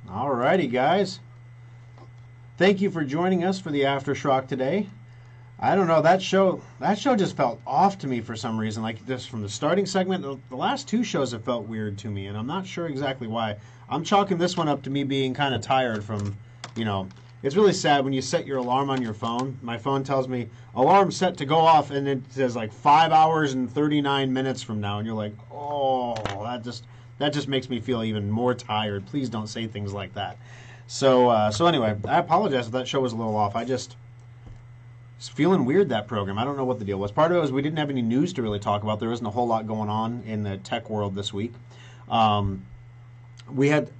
Alrighty, guys. Thank you for joining us for the After Schrock today. I don't know, that show just felt off to me for some reason. Like this from the starting segment, the last two shows have felt weird to me, and I'm not sure exactly why. I'm chalking this one up to me being kind of tired from, it's really sad when you set your alarm on your phone. My phone tells me alarm set to go off, and it says like 5 hours and 39 minutes from now, and you're like, oh, that just makes me feel even more tired. Please don't say things like that. So anyway, I apologize if that show was a little off. It's feeling weird, that program. I don't know what the deal was. Part of it was we didn't have any news to really talk about. There isn't a whole lot going on in the tech world this week. We had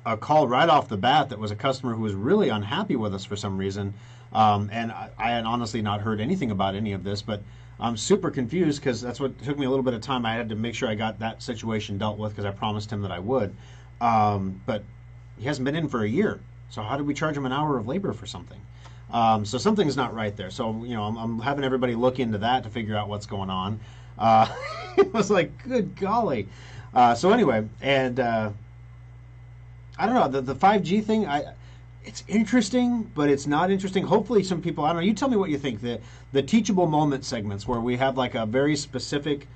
a call right off the bat that was a customer who was really unhappy with us for some reason. And I had honestly not heard anything about any of this, but I'm super confused because that's what took me a little bit of time. I had to make sure I got that situation dealt with because I promised him that I would. But he hasn't been in for a year. So how did we charge him an hour of labor for something? So something's not right there. So, I'm having everybody look into that to figure out what's going on. It was like, good golly. So anyway, and I don't know, the 5G thing, it's interesting, but it's not interesting. Hopefully some people, I don't know, you tell me what you think. The teachable moment segments where we have like a very specific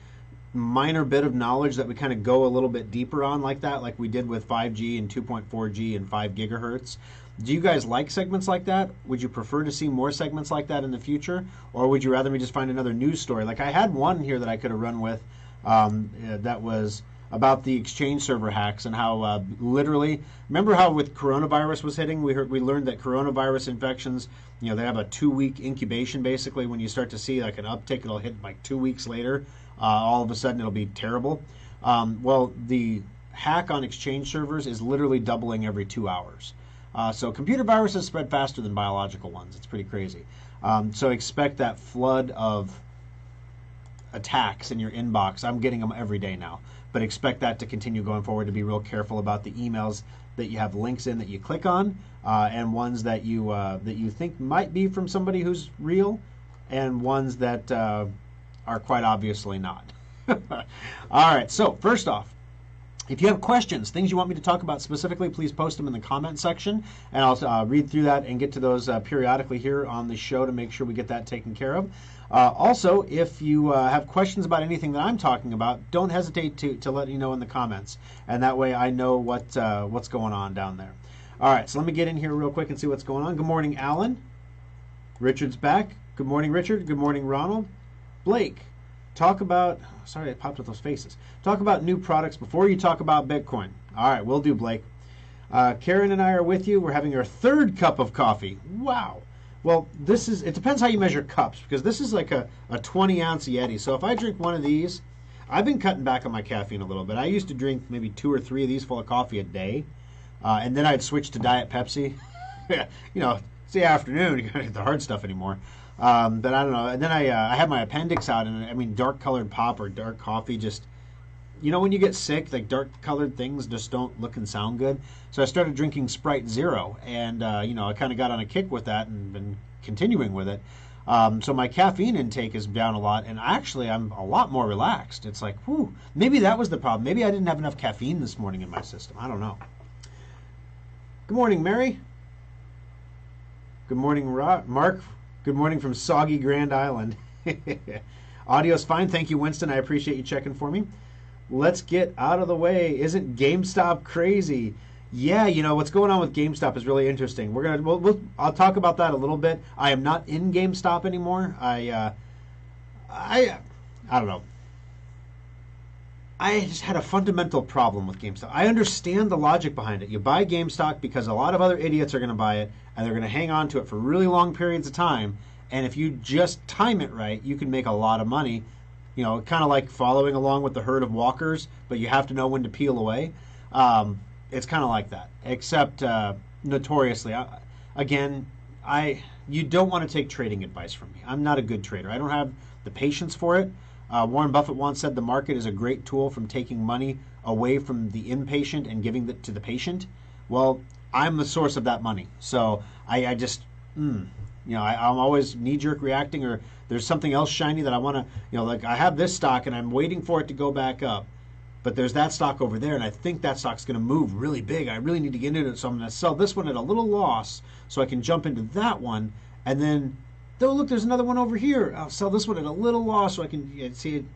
minor bit of knowledge that we kind of go a little bit deeper on like that, like we did with 5G and 2.4G and 5 gigahertz. Do you guys like segments like that? Would you prefer to see more segments like that in the future? Or would you rather me just find another news story? Like I had one here that I could have run with that was about the Exchange server hacks and how literally, remember how with coronavirus was hitting, we learned that coronavirus infections, they have a 2-week incubation basically. When you start to see like an uptick, it'll hit like 2 weeks later. All of a sudden it'll be terrible. Well, the hack on Exchange servers is literally doubling every 2 hours. So computer viruses spread faster than biological ones. It's pretty crazy. So expect that flood of attacks in your inbox. I'm getting them every day now. But expect that to continue going forward, to be real careful about the emails that you have links in that you click on, and ones that you think might be from somebody who's real, and ones that are quite obviously not. All right, so first off, if you have questions, things you want me to talk about specifically, please post them in the comment section, and I'll read through that and get to those periodically here on the show to make sure we get that taken care of. Also, if you have questions about anything that I'm talking about, don't hesitate to let me know in the comments, and that way I know what's going on down there. All right, so let me get in here real quick and see what's going on. Good morning, Alan. Richard's back. Good morning, Richard. Good morning, Ronald. Blake. Talk about, sorry I popped with those faces. Talk about new products before you talk about Bitcoin. All right, will do, Blake. Karen and I are with you. We're having our third cup of coffee. Wow. Well, it depends how you measure cups, because this is like a 20-ounce Yeti. So if I drink one of these, I've been cutting back on my caffeine a little bit. I used to drink maybe 2 or 3 of these full of coffee a day, and then I'd switch to Diet Pepsi. It's the afternoon. You can't get the hard stuff anymore. But I don't know. And then I had my appendix out, and I mean, dark colored pop or dark coffee just, when you get sick, like dark colored things just don't look and sound good. So I started drinking Sprite Zero, and I kind of got on a kick with that and been continuing with it. So my caffeine intake is down a lot, and actually I'm a lot more relaxed. It's like, whew, maybe that was the problem. Maybe I didn't have enough caffeine this morning in my system. I don't know. Good morning, Mary. Good morning, Mark. Good morning from soggy Grand Island. Audio's fine. Thank you, Winston. I appreciate you checking for me. Let's get out of the way. Isn't GameStop crazy? Yeah, what's going on with GameStop is really interesting. I'll talk about that a little bit. I am not in GameStop anymore. I don't know. I just had a fundamental problem with GameStop. I understand the logic behind it. You buy GameStop because a lot of other idiots are going to buy it, and they're going to hang on to it for really long periods of time. And if you just time it right, you can make a lot of money. Kind of like following along with the herd of walkers, but you have to know when to peel away. It's kind of like that, except notoriously. You don't want to take trading advice from me. I'm not a good trader. I don't have the patience for it. Warren Buffett once said the market is a great tool from taking money away from the impatient and giving it to the patient. Well, I'm the source of that money. So I'm always knee-jerk reacting, or there's something else shiny that I want to, like I have this stock and I'm waiting for it to go back up. but there's that stock over there, and I think that stock's going to move really big. I really need to get into it, so I'm going to sell this one at a little loss so I can jump into that one, and then, oh, look, there's another one over here. I'll sell this one at a little loss so I can see it.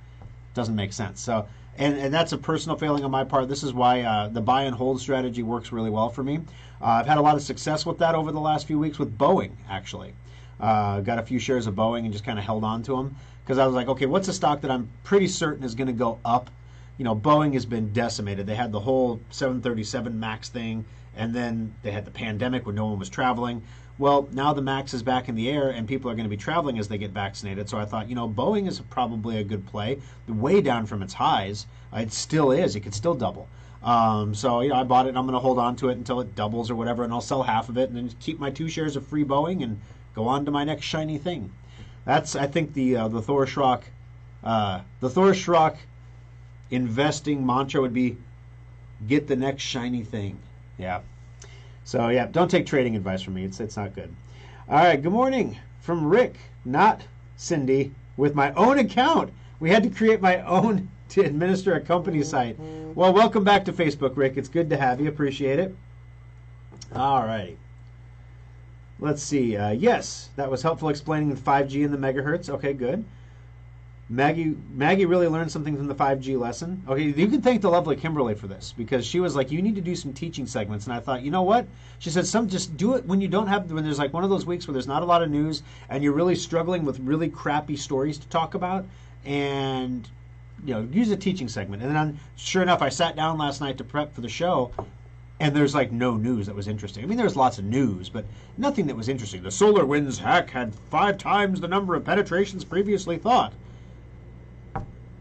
Doesn't make sense. So, and that's a personal failing on my part. This is why the buy and hold strategy works really well for me. I've had a lot of success with that over the last few weeks with Boeing, actually. Got a few shares of Boeing and just kind of held on to them because I was like, okay, what's a stock that I'm pretty certain is going to go up? You know, Boeing has been decimated. They had the whole 737 MAX thing, and then they had the pandemic when no one was traveling. Well, now the MAX is back in the air, and people are going to be traveling as they get vaccinated. So I thought, you know, Boeing is probably a good play. Way down from its highs. It still is. It could still double. So, you know, I bought it, and I'm going to hold on to it until it doubles or whatever, and I'll sell half of it, and then keep my 2 shares of free Boeing and go on to my next shiny thing. That's, I think, the Thor Schrock investing mantra would be, get the next shiny thing. Yeah. So, yeah, don't take trading advice from me. It's not good. All right, good morning from Rick, not Cindy, with my own account. We had to create my own to administer a company site. Well, welcome back to Facebook, Rick. It's good to have you. Appreciate it. All right. Let's see. Yes, that was helpful explaining the 5G and the megahertz. Okay, good. Maggie really learned something from the 5G lesson. Okay, you can thank the lovely Kimberly for this because she was like, you need to do some teaching segments. And I thought, you know what? She said, just do it when there's like one of those weeks where there's not a lot of news and you're really struggling with really crappy stories to talk about, and, you know, use a teaching segment. And then sure enough, I sat down last night to prep for the show, and there's like no news that was interesting. I mean, there's lots of news, but nothing that was interesting. The SolarWinds hack had 5 times the number of penetrations previously thought.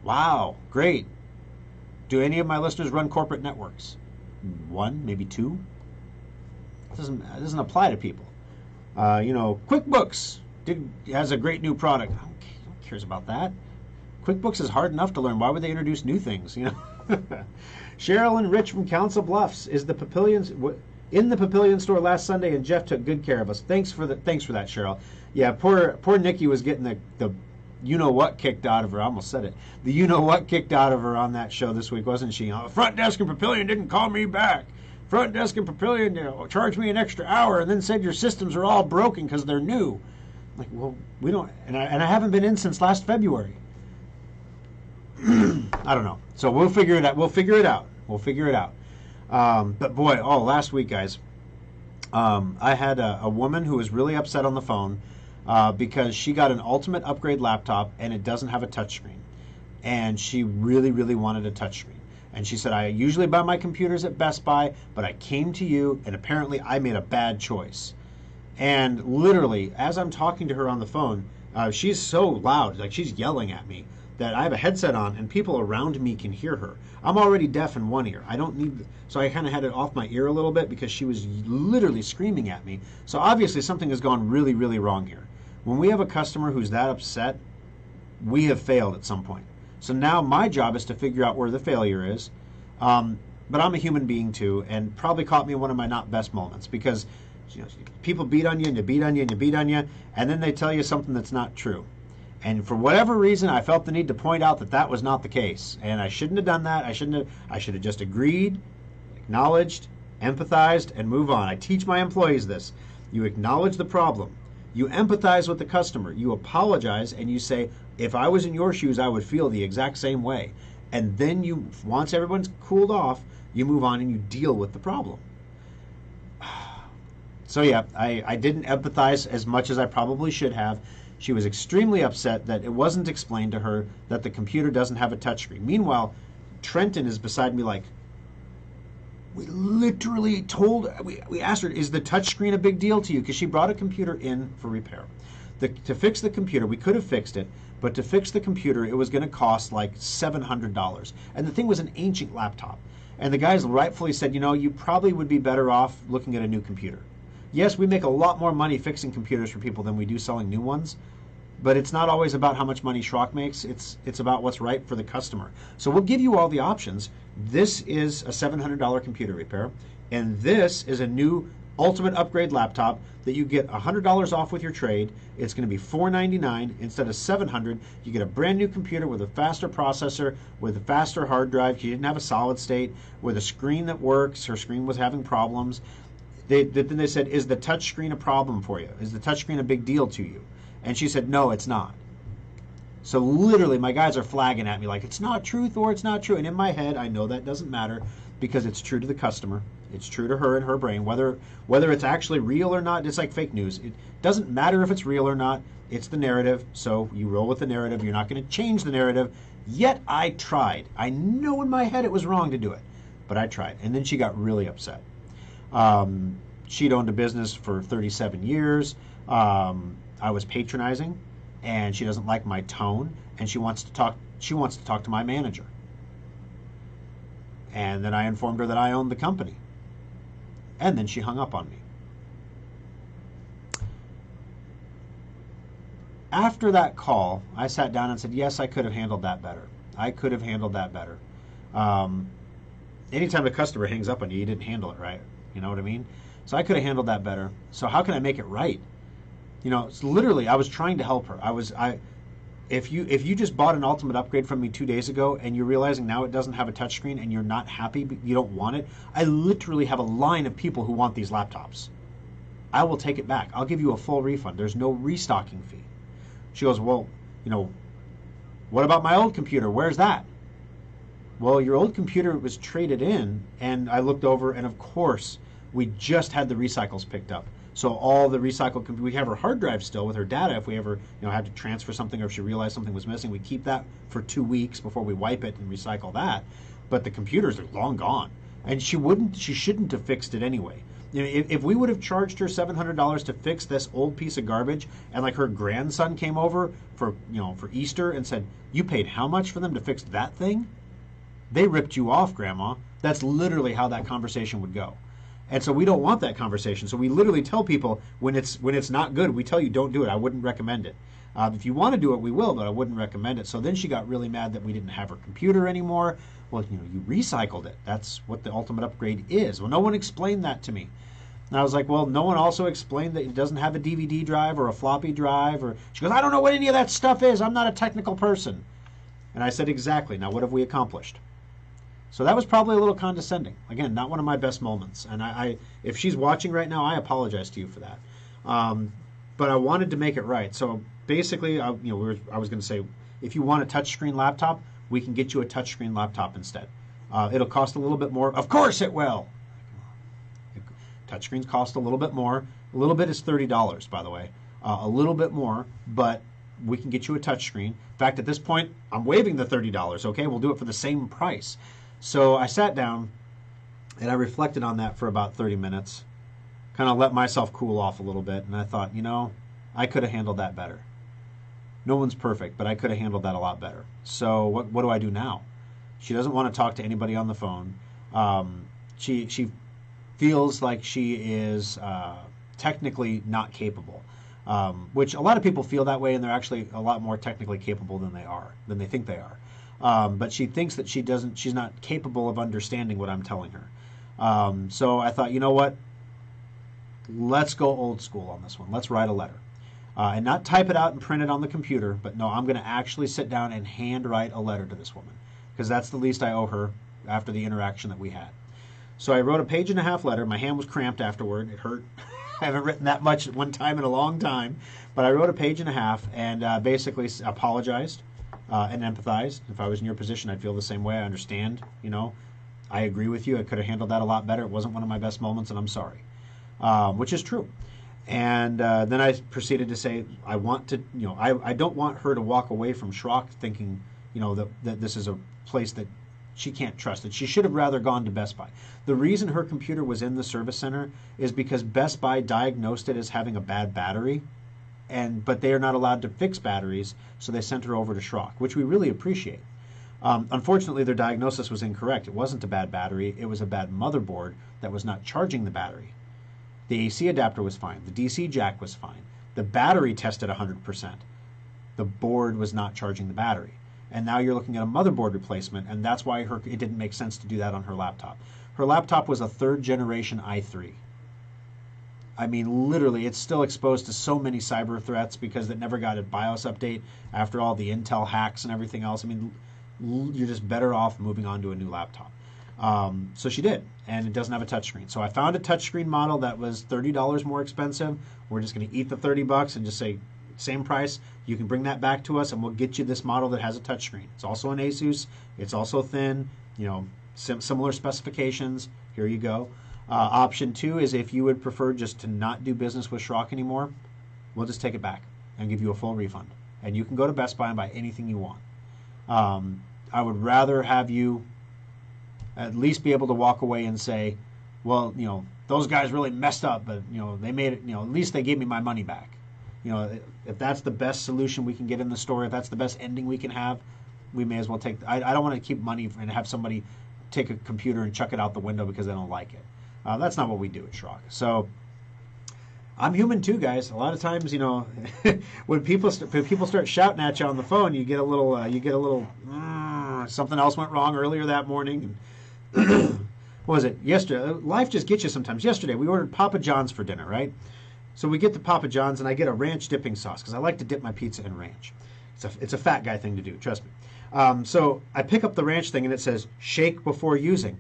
Wow, great. Do any of my listeners run corporate networks? 1, maybe 2. It doesn't apply to people. You know, QuickBooks has a great new product. Who cares about that? QuickBooks is hard enough to learn. Why would they introduce new things? You know. Cheryl and Rich from Council Bluffs is in the Papillion store last Sunday, and Jeff took good care of us. Thanks for that, Cheryl. Yeah, poor Nikki was getting the you-know-what kicked out of her. I almost said it. The you-know-what kicked out of her on that show this week, wasn't she? Front desk and Papillion didn't call me back. Front desk and Papillion, you know, charged me an extra hour and then said your systems are all broken because they're new. I'm like, well, we don't, and I haven't been in since last February. I don't know. So we'll figure it out. But boy, last week, guys, I had a woman who was really upset on the phone because she got an ultimate upgrade laptop and it doesn't have a touchscreen. And she really, really wanted a touchscreen. And she said, I usually buy my computers at Best Buy, but I came to you and apparently I made a bad choice. And literally, as I'm talking to her on the phone, she's so loud, like she's yelling at me, that I have a headset on and people around me can hear her. I'm already deaf in one ear. I don't need, so I kind of had it off my ear a little bit because she was literally screaming at me. So obviously something has gone really, really wrong here. When we have a customer who's that upset, we have failed at some point. So now my job is to figure out where the failure is. But I'm a human being too, and probably caught me in one of my not best moments because, you know, people beat on you and you beat on you and you beat on you, and then they tell you something that's not true. And for whatever reason, I felt the need to point out that that was not the case. And I shouldn't have done that. I should have just agreed, acknowledged, empathized, and move on. I teach my employees this. You acknowledge the problem. You empathize with the customer. You apologize, and you say, if I was in your shoes, I would feel the exact same way. And then you, once everyone's cooled off, you move on and you deal with the problem. So yeah, I didn't empathize as much as I probably should have. She was extremely upset that it wasn't explained to her that the computer doesn't have a touchscreen. Meanwhile, Trenton is beside me like, we literally we asked her, is the touchscreen a big deal to you? Because she brought a computer in for repair. To fix the computer, we could have fixed it, but to fix the computer, it was going to cost like $700. And the thing was an ancient laptop. And the guys rightfully said, you know, you probably would be better off looking at a new computer. Yes, we make a lot more money fixing computers for people than we do selling new ones, but it's not always about how much money Schrock makes. It's about what's right for the customer. So we'll give you all the options. This is a $700 computer repair, and this is a new ultimate upgrade laptop that you get $100 off with your trade. It's going to be $499 instead of $700. You get a brand new computer with a faster processor, with a faster hard drive. She didn't have a solid state, with a screen that works. Her screen was having problems. Then they said, is the touch screen a problem for you? Is the touch screen a big deal to you? And she said, no, it's not. So literally, my guys are flagging at me like, it's not true, Thor, it's not true. And in my head, I know that doesn't matter because it's true to the customer. It's true to her and her brain. Whether it's actually real or not, it's like fake news. It doesn't matter if it's real or not. It's the narrative. So you roll with the narrative. You're not going to change the narrative. Yet I tried. I know in my head it was wrong to do it, but I tried. And then she got really upset. She'd owned a business for 37 years. I was patronizing, and she doesn't like my tone, and she wants to talk to my manager. And then I informed her that I owned the company. And then she hung up on me. After that call, I sat down and said, yes, I could have handled that better. I could have handled that better. Anytime a customer hangs up on you, you didn't handle it right. You know what I mean? So I could have handled that better. So how can I make it right? You know, it's literally, I was trying to help her. If you just bought an ultimate upgrade from me 2 days ago and you're realizing now it doesn't have a touchscreen and you're not happy, you don't want it, I literally have a line of people who want these laptops. I will take it back. I'll give you a full refund. There's no restocking fee. She goes, well, you know, what about my old computer? Where's that? Well, your old computer was traded in, and I looked over, and of course, we just had the recycles picked up. So all the recycled, we have her hard drive still with her data. If we ever, had to transfer something or if she realized something was missing, we keep that for 2 weeks before we wipe it and recycle that. But the computers are long gone, and she shouldn't have fixed it anyway. You know, if we would have charged her $700 to fix this old piece of garbage, and like her grandson came over for Easter and said, "You paid how much for them to fix that thing?" They ripped you off, Grandma. That's literally how that conversation would go. And so we don't want that conversation. So we literally tell people when it's not good, we tell you don't do it. I wouldn't recommend it. If you want to do it, we will, but I wouldn't recommend it. So then she got really mad that we didn't have her computer anymore. Well, you recycled it. That's what the ultimate upgrade is. Well, no one explained that to me. And I was like, well, no one also explained that it doesn't have a DVD drive or a floppy drive. Or she goes, I don't know what any of that stuff is. I'm not a technical person. And I said, exactly. Now, what have we accomplished? So that was probably a little condescending. Again, not one of my best moments. And if she's watching right now, I apologize to you for that. But I wanted to make it right. So basically, I was going to say, if you want a touchscreen laptop, we can get you a touchscreen laptop instead. It'll cost a little bit more. Of course it will. Touchscreens cost a little bit more. A little bit is $30, by the way. A little bit more, but we can get you a touchscreen. In fact, at this point, I'm waiving the $30, okay? We'll do it for the same price. So I sat down, and I reflected on that for about 30 minutes, kind of let myself cool off a little bit, and I thought, I could have handled that better. No one's perfect, but I could have handled that a lot better. So what do I do now? She doesn't want to talk to anybody on the phone. She feels like she is technically not capable, which a lot of people feel that way, and they're actually a lot more technically capable than they think they are. But she thinks that she's not capable of understanding what I'm telling her. So I thought, you know what? Let's go old school on this one. Let's write a letter. And not type it out and print it on the computer, but no, I'm going to actually sit down and handwrite a letter to this woman, because that's the least I owe her after the interaction that we had. So I wrote a 1.5-page letter. My hand was cramped afterward. It hurt. I haven't written that much at one time in a long time. But I wrote a 1.5 page and basically apologized and empathized. If I was in your position, I'd feel the same way. I understand. I agree with you. I could have handled that a lot better. It wasn't one of my best moments, and I'm sorry, which is true. And then I proceeded to say, I want to, I don't want her to walk away from Schrock thinking, that this is a place that she can't trust it. She should have rather gone to Best Buy. The reason her computer was in the service center is because Best Buy diagnosed it as having a bad battery, but they are not allowed to fix batteries, so they sent her over to Schrock, which we really appreciate. Unfortunately, their diagnosis was incorrect. It wasn't a bad battery. It was a bad motherboard that was not charging the battery. The AC adapter was fine. The DC jack was fine. The battery tested 100%. The board was not charging the battery. And now you're looking at a motherboard replacement, and that's why it didn't make sense to do that on her laptop. Her laptop was a 3rd generation i3. I mean, literally, it's still exposed to so many cyber threats because it never got a BIOS update after all the Intel hacks and everything else. I mean, you're just better off moving on to a new laptop. So she did, and it doesn't have a touchscreen. So I found a touchscreen model that was $30 more expensive. We're just going to eat the $30 and just say, same price. You can bring that back to us, and we'll get you this model that has a touchscreen. It's also an Asus. It's also thin. You know, similar specifications. Here you go. Option 2 is if you would prefer just to not do business with Schrock anymore, we'll just take it back and give you a full refund. And you can go to Best Buy and buy anything you want. I would rather have you at least be able to walk away and say, well, you know, those guys really messed up, but, you know, they made it, you know, at least they gave me my money back. You know, if that's the best solution we can get in the store, if that's the best ending we can have, we may as well take. I don't want to keep money and have somebody take a computer and chuck it out the window because they don't like it. That's not what we do at Schrock. So I'm human too, guys. A lot of times, you know, when people start shouting at you on the phone, you get a little something else went wrong earlier that morning. And what was it? Yesterday, life just gets you sometimes. Yesterday, we ordered Papa John's for dinner, right? So we get the Papa John's, and I get a ranch dipping sauce because I like to dip my pizza in ranch. It's a fat guy thing to do, trust me. So I pick up the ranch thing, and it says, shake before using.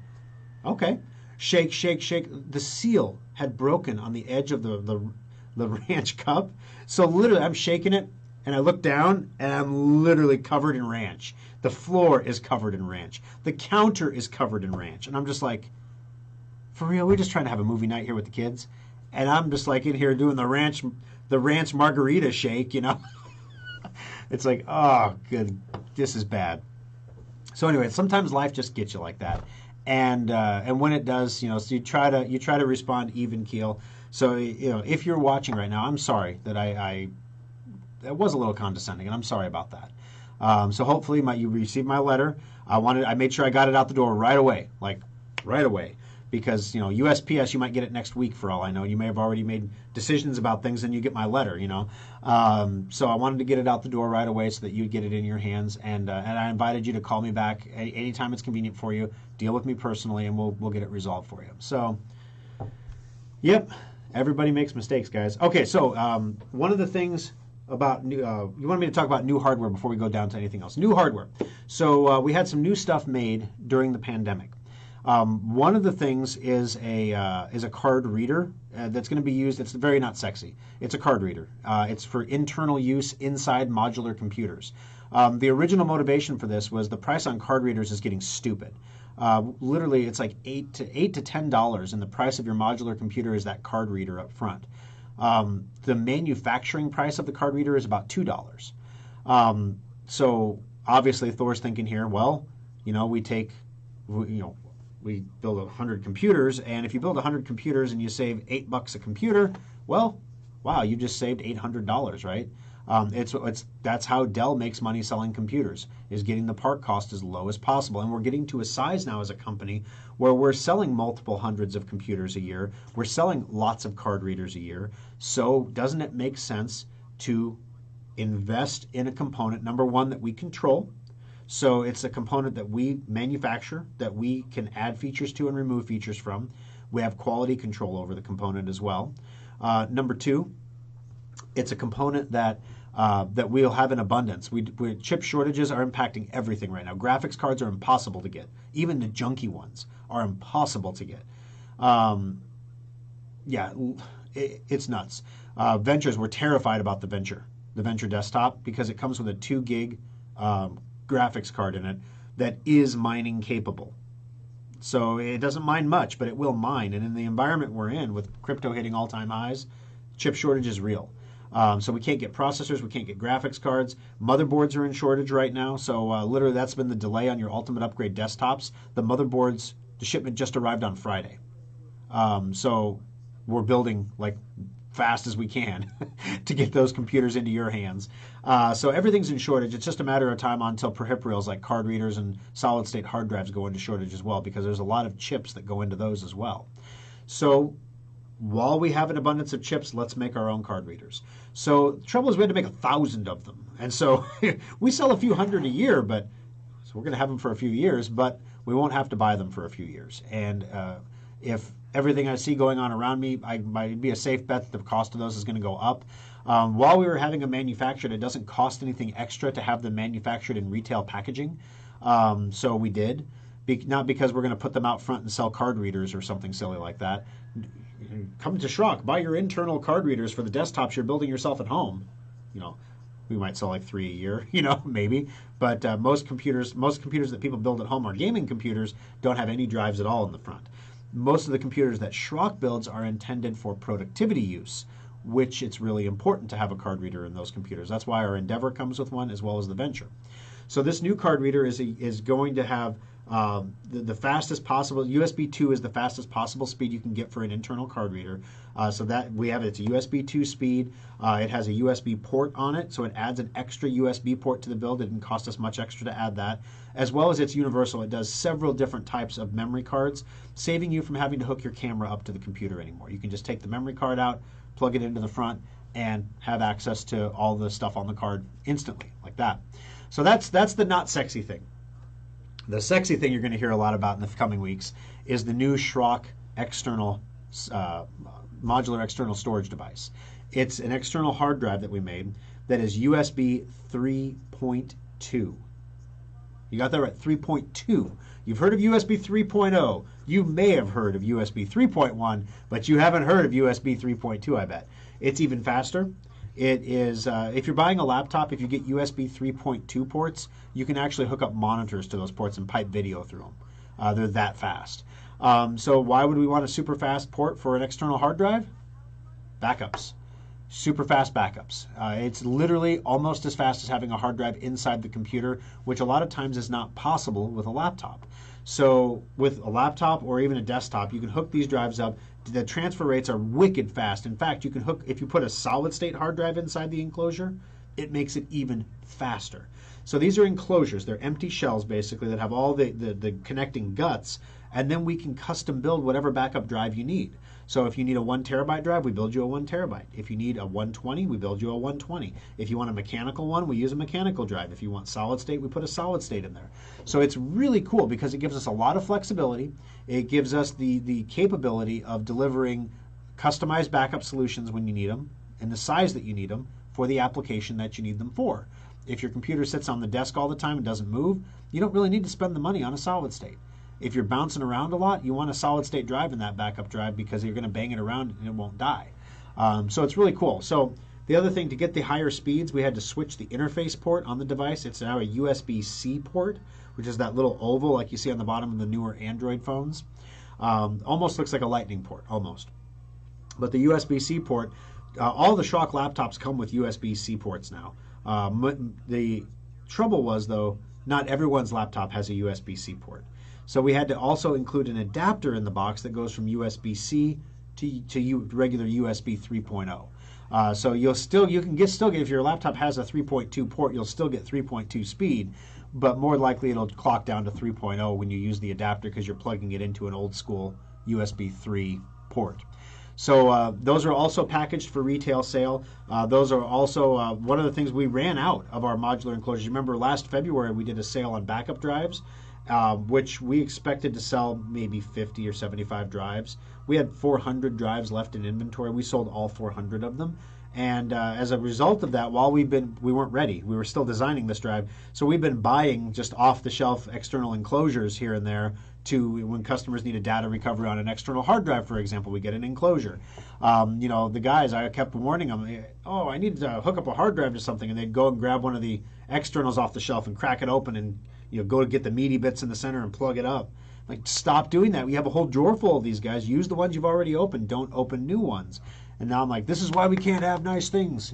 Okay. Shake, shake, shake. The seal had broken on the edge of the ranch cup. So literally, I'm shaking it, and I look down, and I'm literally covered in ranch. The floor is covered in ranch. The counter is covered in ranch. And I'm just like, for real? We're just trying to have a movie night here with the kids. And I'm just like in here doing the ranch margarita shake, you know. It's like, oh, good. This is bad. So anyway, sometimes life just gets you like that. And when it does, you know, so you try to respond even keel. So, you know, if you're watching right now, I'm sorry that I was a little condescending, and I'm sorry about that. So hopefully you received my letter. I made sure I got it out the door right away, because, you know, USPS, you might get it next week for all I know. You may have already made decisions about things, and you get my letter, you know. So I wanted to get it out the door right away so that you'd get it in your hands, and I invited you to call me back anytime it's convenient for you. Deal with me personally, and we'll get it resolved for you. So, yep, everybody makes mistakes, guys. Okay, so one of the things about new, you wanted me to talk about new hardware before we go down to anything else. New hardware. So we had some new stuff made during the pandemic. One of the things is a card reader that's going to be used. It's very not sexy. It's a card reader. It's for internal use inside modular computers. The original motivation for this was the price on card readers is getting stupid. Literally, it's like $8 to $10, and the price of your modular computer is that card reader up front. The manufacturing price of the card reader is about $2. So obviously, Thor's thinking here, well, you know, we build 100 computers, and if you build 100 computers and you save $8 a computer, well, wow, you just saved $800, right? That's how Dell makes money selling computers, is getting the part cost as low as possible. And we're getting to a size now as a company where we're selling multiple hundreds of computers a year. We're selling lots of card readers a year. So doesn't it make sense to invest in a component, number one, that we control? So it's a component that we manufacture, that we can add features to and remove features from. We have quality control over the component as well. Number two, it's a component that we'll have in abundance. Chip shortages are impacting everything right now. Graphics cards are impossible to get. Even the junky ones are impossible to get. It's nuts. Ventures, we're terrified about the Venture desktop, because it comes with a 2 gig graphics card in it that is mining capable. So it doesn't mine much, but it will mine. And in the environment we're in, with crypto hitting all-time highs, chip shortage is real. So we can't get processors, we can't get graphics cards. Motherboards are in shortage right now. So literally that's been the delay on your Ultimate Upgrade desktops. The motherboards, the shipment just arrived on Friday. So we're building like fast as we can to get those computers into your hands. So everything's in shortage. It's just a matter of time until peripherals like card readers and solid state hard drives go into shortage as well, because there's a lot of chips that go into those as well. So while we have an abundance of chips, let's make our own card readers. So the trouble is we had to make 1,000 of them. And so we sell a few hundred a year, so we're going to have them for a few years, but we won't have to buy them for a few years. And If everything I see going on around me, might be a safe bet that the cost of those is going to go up. While we were having them manufactured, it doesn't cost anything extra to have them manufactured in retail packaging. So we did. Not because we're going to put them out front and sell card readers or something silly like that. Come to Schrock, buy your internal card readers for the desktops you're building yourself at home. We might sell like 3 a year, maybe. But most computers that people build at home are gaming computers, don't have any drives at all in the front. Most of the computers that Schrock builds are intended for productivity use, which it's really important to have a card reader in those computers. That's why our Endeavor comes with one, as well as the Venture. So this new card reader is going to have the fastest possible. USB 2 is the fastest possible speed you can get for an internal card reader. So that we have it's a USB 2 speed. It has a USB port on it, so it adds an extra USB port to the build. It didn't cost us much extra to add that. As well as it's universal. It does several different types of memory cards, saving you from having to hook your camera up to the computer anymore. You can just take the memory card out, plug it into the front, and have access to all the stuff on the card instantly, like that. So that's the not sexy thing. The sexy thing you're going to hear a lot about in the coming weeks is the new Schrock external modular external storage device. It's an external hard drive that we made that is USB 3.2. You got that right, 3.2. You've heard of USB 3.0. You may have heard of USB 3.1, but you haven't heard of USB 3.2, I bet. It's even faster. It is, if you're buying a laptop, if you get USB 3.2 ports, you can actually hook up monitors to those ports and pipe video through them. They're that fast. So why would we want a super fast port for an external hard drive? Backups. Super fast backups. It's literally almost as fast as having a hard drive inside the computer, which a lot of times is not possible with a laptop. So with a laptop or even a desktop, you can hook these drives up. The transfer rates are wicked fast. In fact, you can hook, if you put a solid state hard drive inside the enclosure, it makes it even faster. So these are enclosures. They're empty shells basically that have all the connecting guts, and then we can custom build whatever backup drive you need. So if you need a 1 terabyte drive, we build you a 1 terabyte. If you need a 120, we build you a 120. If you want a mechanical one, we use a mechanical drive. If you want solid state, we put a solid state in there. So it's really cool because it gives us a lot of flexibility. It gives us the capability of delivering customized backup solutions when you need them, in the size that you need them, for the application that you need them for. If your computer sits on the desk all the time and doesn't move, you don't really need to spend the money on a solid state. If you're bouncing around a lot, you want a solid state drive in that backup drive because you're going to bang it around and it won't die. So it's really cool. So the other thing, to get the higher speeds, we had to switch the interface port on the device. It's now a USB-C port, which is that little oval like you see on the bottom of the newer Android phones. Almost looks like a lightning port, almost. But the USB-C port, all the Schrock laptops come with USB-C ports now. The trouble was, though, not everyone's laptop has a USB-C port. So we had to also include an adapter in the box that goes from USB-C to regular USB 3.0. So you can still get, if your laptop has a 3.2 port, you'll still get 3.2 speed, but more likely it'll clock down to 3.0 when you use the adapter because you're plugging it into an old school USB 3 port. So those are also packaged for retail sale. Those are also one of the things we ran out of our modular enclosures. Remember last February we did a sale on backup drives, which we expected to sell maybe 50 or 75 drives. We had 400 drives left in inventory. We sold all 400 of them. And as a result of that, while we weren't ready. We were still designing this drive. So we've been buying just off-the-shelf external enclosures here and there to when customers need a data recovery on an external hard drive, for example, we get an enclosure. The guys, I kept warning them, oh, I need to hook up a hard drive to something, and they'd go and grab one of the externals off the shelf and crack it open and go to get the meaty bits in the center and plug it up. Like, stop doing that. We have a whole drawer full of these guys. Use the ones you've already opened. Don't open new ones. And now I'm like, this is why we can't have nice things,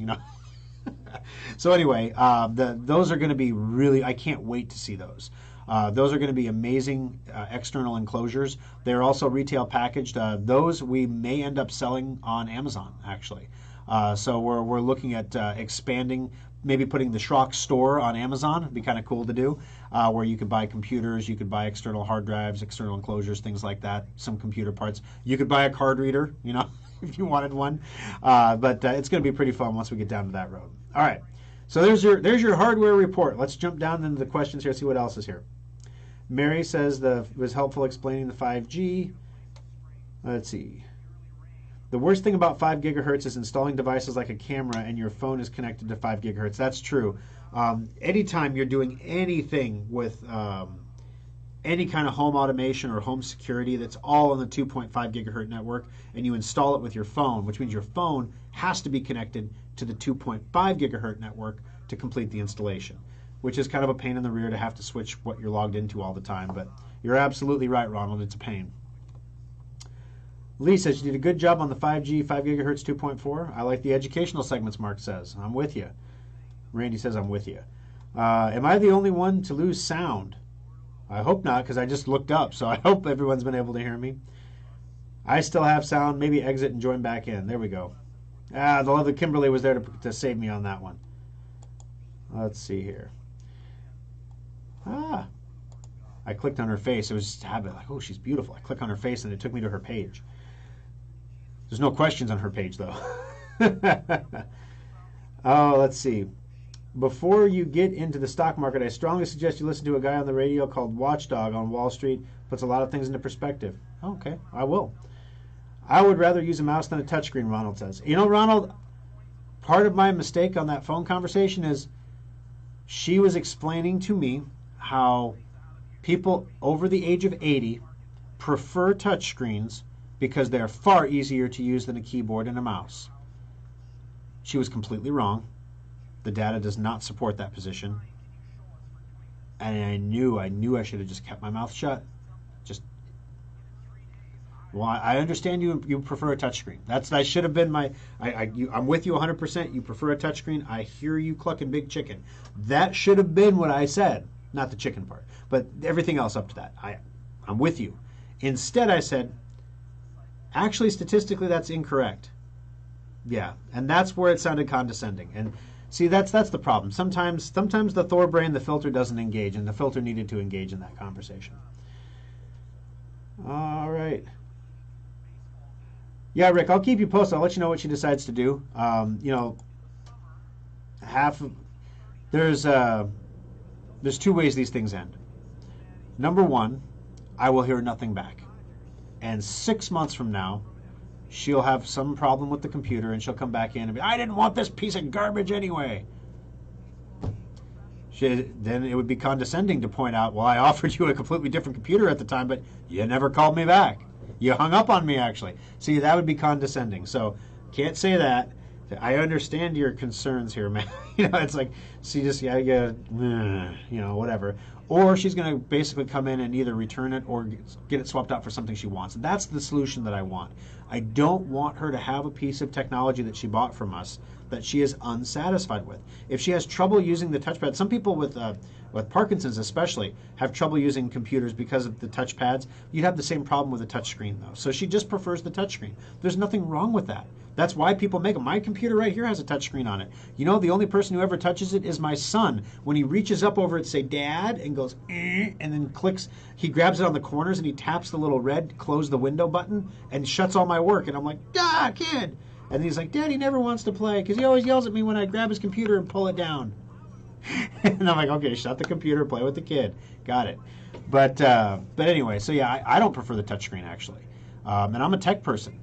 So anyway, those are going to be really, I can't wait to see those. Those are going to be amazing external enclosures. They're also retail packaged. Those we may end up selling on Amazon, actually. So we're looking at expanding, maybe putting the Schrock store on Amazon. It'd be kind of cool to do, where you could buy computers, you could buy external hard drives, external enclosures, things like that, some computer parts. You could buy a card reader, if you wanted one. But it's going to be pretty fun once we get down to that road. All right. So there's your hardware report. Let's jump down into the questions here, see what else is here. Mary says it was helpful explaining the 5G. Let's see. The worst thing about 5 gigahertz is installing devices like a camera and your phone is connected to 5 gigahertz. That's true. Anytime you're doing anything with any kind of home automation or home security that's all on the 2.5 gigahertz network, and you install it with your phone, which means your phone has to be connected to the 2.5 gigahertz network to complete the installation, which is kind of a pain in the rear to have to switch what you're logged into all the time. But you're absolutely right, Ronald. It's a pain. Lee says, you did a good job on the 5G, 5 gigahertz 2.4. I like the educational segments, Mark says. I'm with you. Randy says, I'm with you. Am I the only one to lose sound? I hope not, because I just looked up, so I hope everyone's been able to hear me. I still have sound. Maybe exit and join back in. There we go. The love of Kimberly was there to save me on that one. Let's see here. I clicked on her face. It was just a habit, like, oh, she's beautiful. I click on her face, and it took me to her page. There's no questions on her page, though. Oh, let's see. Before you get into the stock market, I strongly suggest you listen to a guy on the radio called Watchdog on Wall Street. Puts a lot of things into perspective. Okay, I will. I would rather use a mouse than a touchscreen, Ronald says. You know, Ronald, part of my mistake on that phone conversation is she was explaining to me how people over the age of 80 prefer touchscreens because they're far easier to use than a keyboard and a mouse. She was completely wrong. The data does not support that position. And I knew I should have just kept my mouth shut. Well, I understand you prefer a touchscreen. That should have been my. I'm with you 100%. You prefer a touchscreen. I hear you clucking big chicken. That should have been what I said, not the chicken part, but everything else up to that. I'm with you. Instead, I said, actually, statistically, that's incorrect. Yeah, and that's where it sounded condescending. And see, that's the problem. Sometimes the Thor brain, the filter doesn't engage, and the filter needed to engage in that conversation. All right. Yeah, Rick, I'll keep you posted. I'll let you know what she decides to do. There's 2 ways these things end. Number 1, I will hear nothing back. And 6 months from now, she'll have some problem with the computer and she'll come back in and be, I didn't want this piece of garbage anyway. Then it would be condescending to point out, well, I offered you a completely different computer at the time, but you never called me back. You hung up on me, actually. See, that would be condescending. So, can't say that. I understand your concerns here, man. It's like, see, just, whatever. Or she's going to basically come in and either return it or get it swapped out for something she wants. That's the solution that I want. I don't want her to have a piece of technology that she bought from us that she is unsatisfied with. If she has trouble using the touchpad, some people with Parkinson's especially have trouble using computers because of the touchpads. You'd have the same problem with a touchscreen, though. So she just prefers the touchscreen. There's nothing wrong with that. That's why people make them. My computer right here has a touchscreen on it. The only person who ever touches it is my son. When he reaches up over it to say, Dad, and goes, and then clicks, he grabs it on the corners and he taps the little red close the window button and shuts all my work. And I'm like, kid. And he's like, Daddy never wants to play because he always yells at me when I grab his computer and pull it down. And I'm like, okay, shut the computer, play with the kid. Got it. But anyway, so yeah, I don't prefer the touchscreen, actually. And I'm a tech person.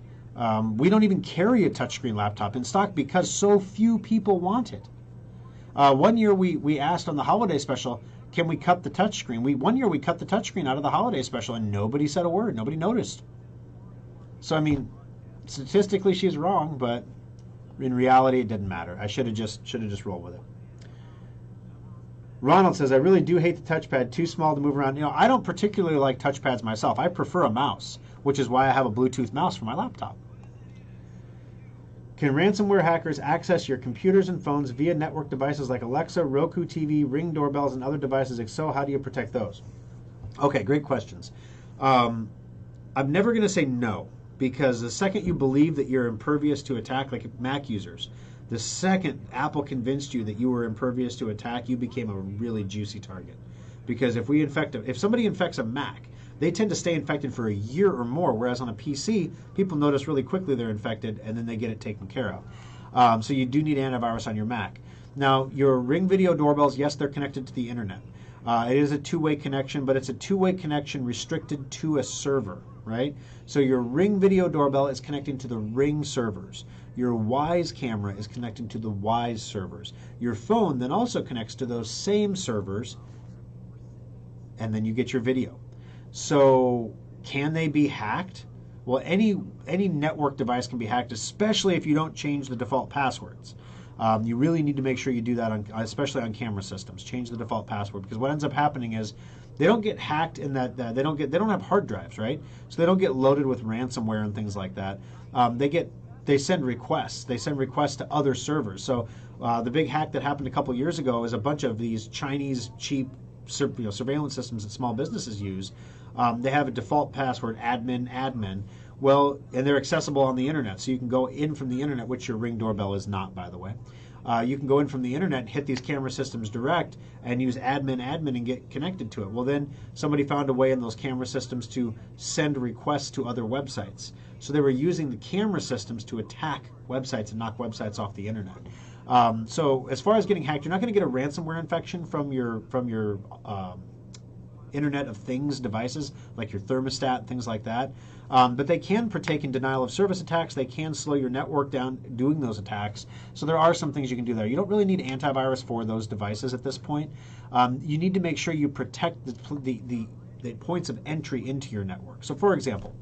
We don't even carry a touchscreen laptop in stock because so few people want it. One year we asked on the holiday special, can we cut the touchscreen? One year we cut the touchscreen out of the holiday special and nobody said a word. Nobody noticed. So, I mean, statistically she's wrong, but in reality it didn't matter. I should have just rolled with it. Ronald says, I really do hate the touchpad, too small to move around. I don't particularly like touchpads myself. I prefer a mouse, which is why I have a Bluetooth mouse for my laptop. Can ransomware hackers access your computers and phones via network devices like Alexa, Roku TV, Ring doorbells, and other devices? If so, how do you protect those? Okay, great questions. I'm never going to say no, because the second you believe that you're impervious to attack, like Mac users, the second Apple convinced you that you were impervious to attack, you became a really juicy target. Because if somebody infects a Mac, they tend to stay infected for a year or more, whereas on a PC, people notice really quickly they're infected and then they get it taken care of. So you do need antivirus on your Mac. Now, your Ring video doorbells, yes, they're connected to the internet. It is a two-way connection, but it's a two-way connection restricted to a server, right? So your Ring video doorbell is connecting to the Ring servers. Your Wise camera is connecting to the Wise servers. Your phone then also connects to those same servers, and then you get your video. So can they be hacked? Well, any network device can be hacked, especially if you don't change the default passwords. You really need to make sure you do that, especially on camera systems. Change the default password, because what ends up happening is they don't get hacked in that they don't have hard drives, right? So they don't get loaded with ransomware and things like that. They send requests. They send requests to other servers. So the big hack that happened a couple years ago is a bunch of these Chinese cheap surveillance systems that small businesses use. They have a default password, admin. Well, and they're accessible on the internet, so you can go in from the internet, which your Ring doorbell is not, by the way. You can go in from the internet and hit these camera systems direct and use admin and get connected to it. Well, then somebody found a way in those camera systems to send requests to other websites. So they were using the camera systems to attack websites and knock websites off the internet. So as far as getting hacked, you're not going to get a ransomware infection from your Internet of Things devices, like your thermostat, things like that. But they can partake in denial of service attacks. They can slow your network down doing those attacks. So there are some things you can do there. You don't really need antivirus for those devices at this point. You need to make sure you protect the points of entry into your network. So for example,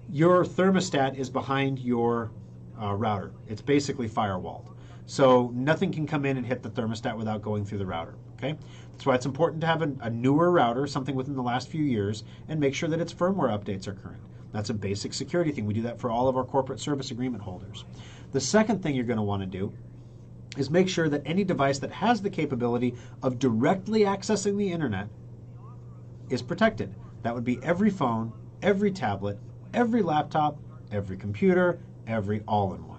your thermostat is behind your router. It's basically firewalled. So nothing can come in and hit the thermostat without going through the router. Okay, that's why it's important to have a newer router, something within the last few years, and make sure that its firmware updates are current. That's a basic security thing. We do that for all of our corporate service agreement holders. The second thing you're going to want to do is make sure that any device that has the capability of directly accessing the internet is protected. That would be every phone, every tablet, every laptop, every computer, every all-in-one.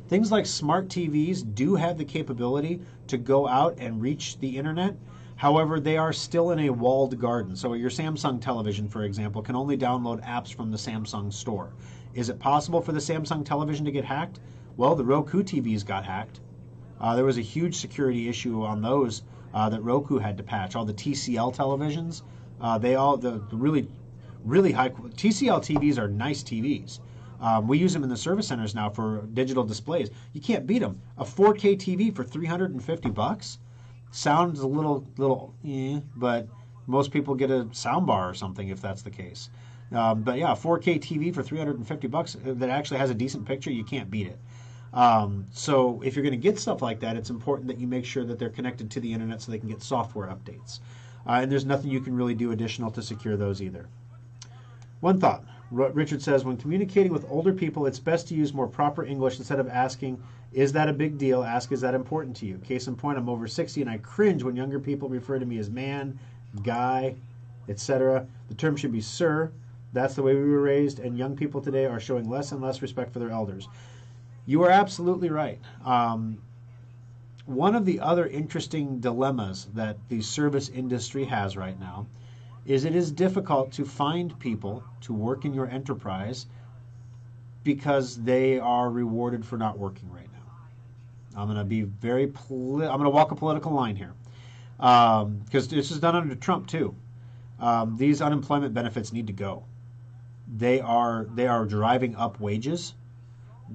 Things like smart TVs do have the capability to go out and reach the internet. However, they are still in a walled garden. So your Samsung television, for example, can only download apps from the Samsung store. Is it possible for the Samsung television to get hacked? Well, the Roku TVs got hacked. There was a huge security issue on those that Roku had to patch. All the TCL televisions, the really high TCL TVs are nice TVs. We use them in the service centers now for digital displays. You can't beat them. A 4K TV for $350 sounds a little, but most people get a sound bar or something if that's the case. But yeah, a 4K TV for $350 that actually has a decent picture, you can't beat it. So if you're going to get stuff like that, it's important that you make sure that they're connected to the internet so they can get software updates. And there's nothing you can really do additional to secure those either. One thought. Richard says, when communicating with older people, it's best to use more proper English instead of asking, is that a big deal? Ask, is that important to you? Case in point, I'm over 60 and I cringe when younger people refer to me as man, guy, etc. The term should be sir. That's the way we were raised, and young people today are showing less and less respect for their elders. You are absolutely right. One of the other interesting dilemmas that the service industry has right now is it is difficult to find people to work in your enterprise because they are rewarded for not working right now. I'm going to be I'm going to walk a political line here because this is done under Trump too. These unemployment benefits need to go. They are driving up wages.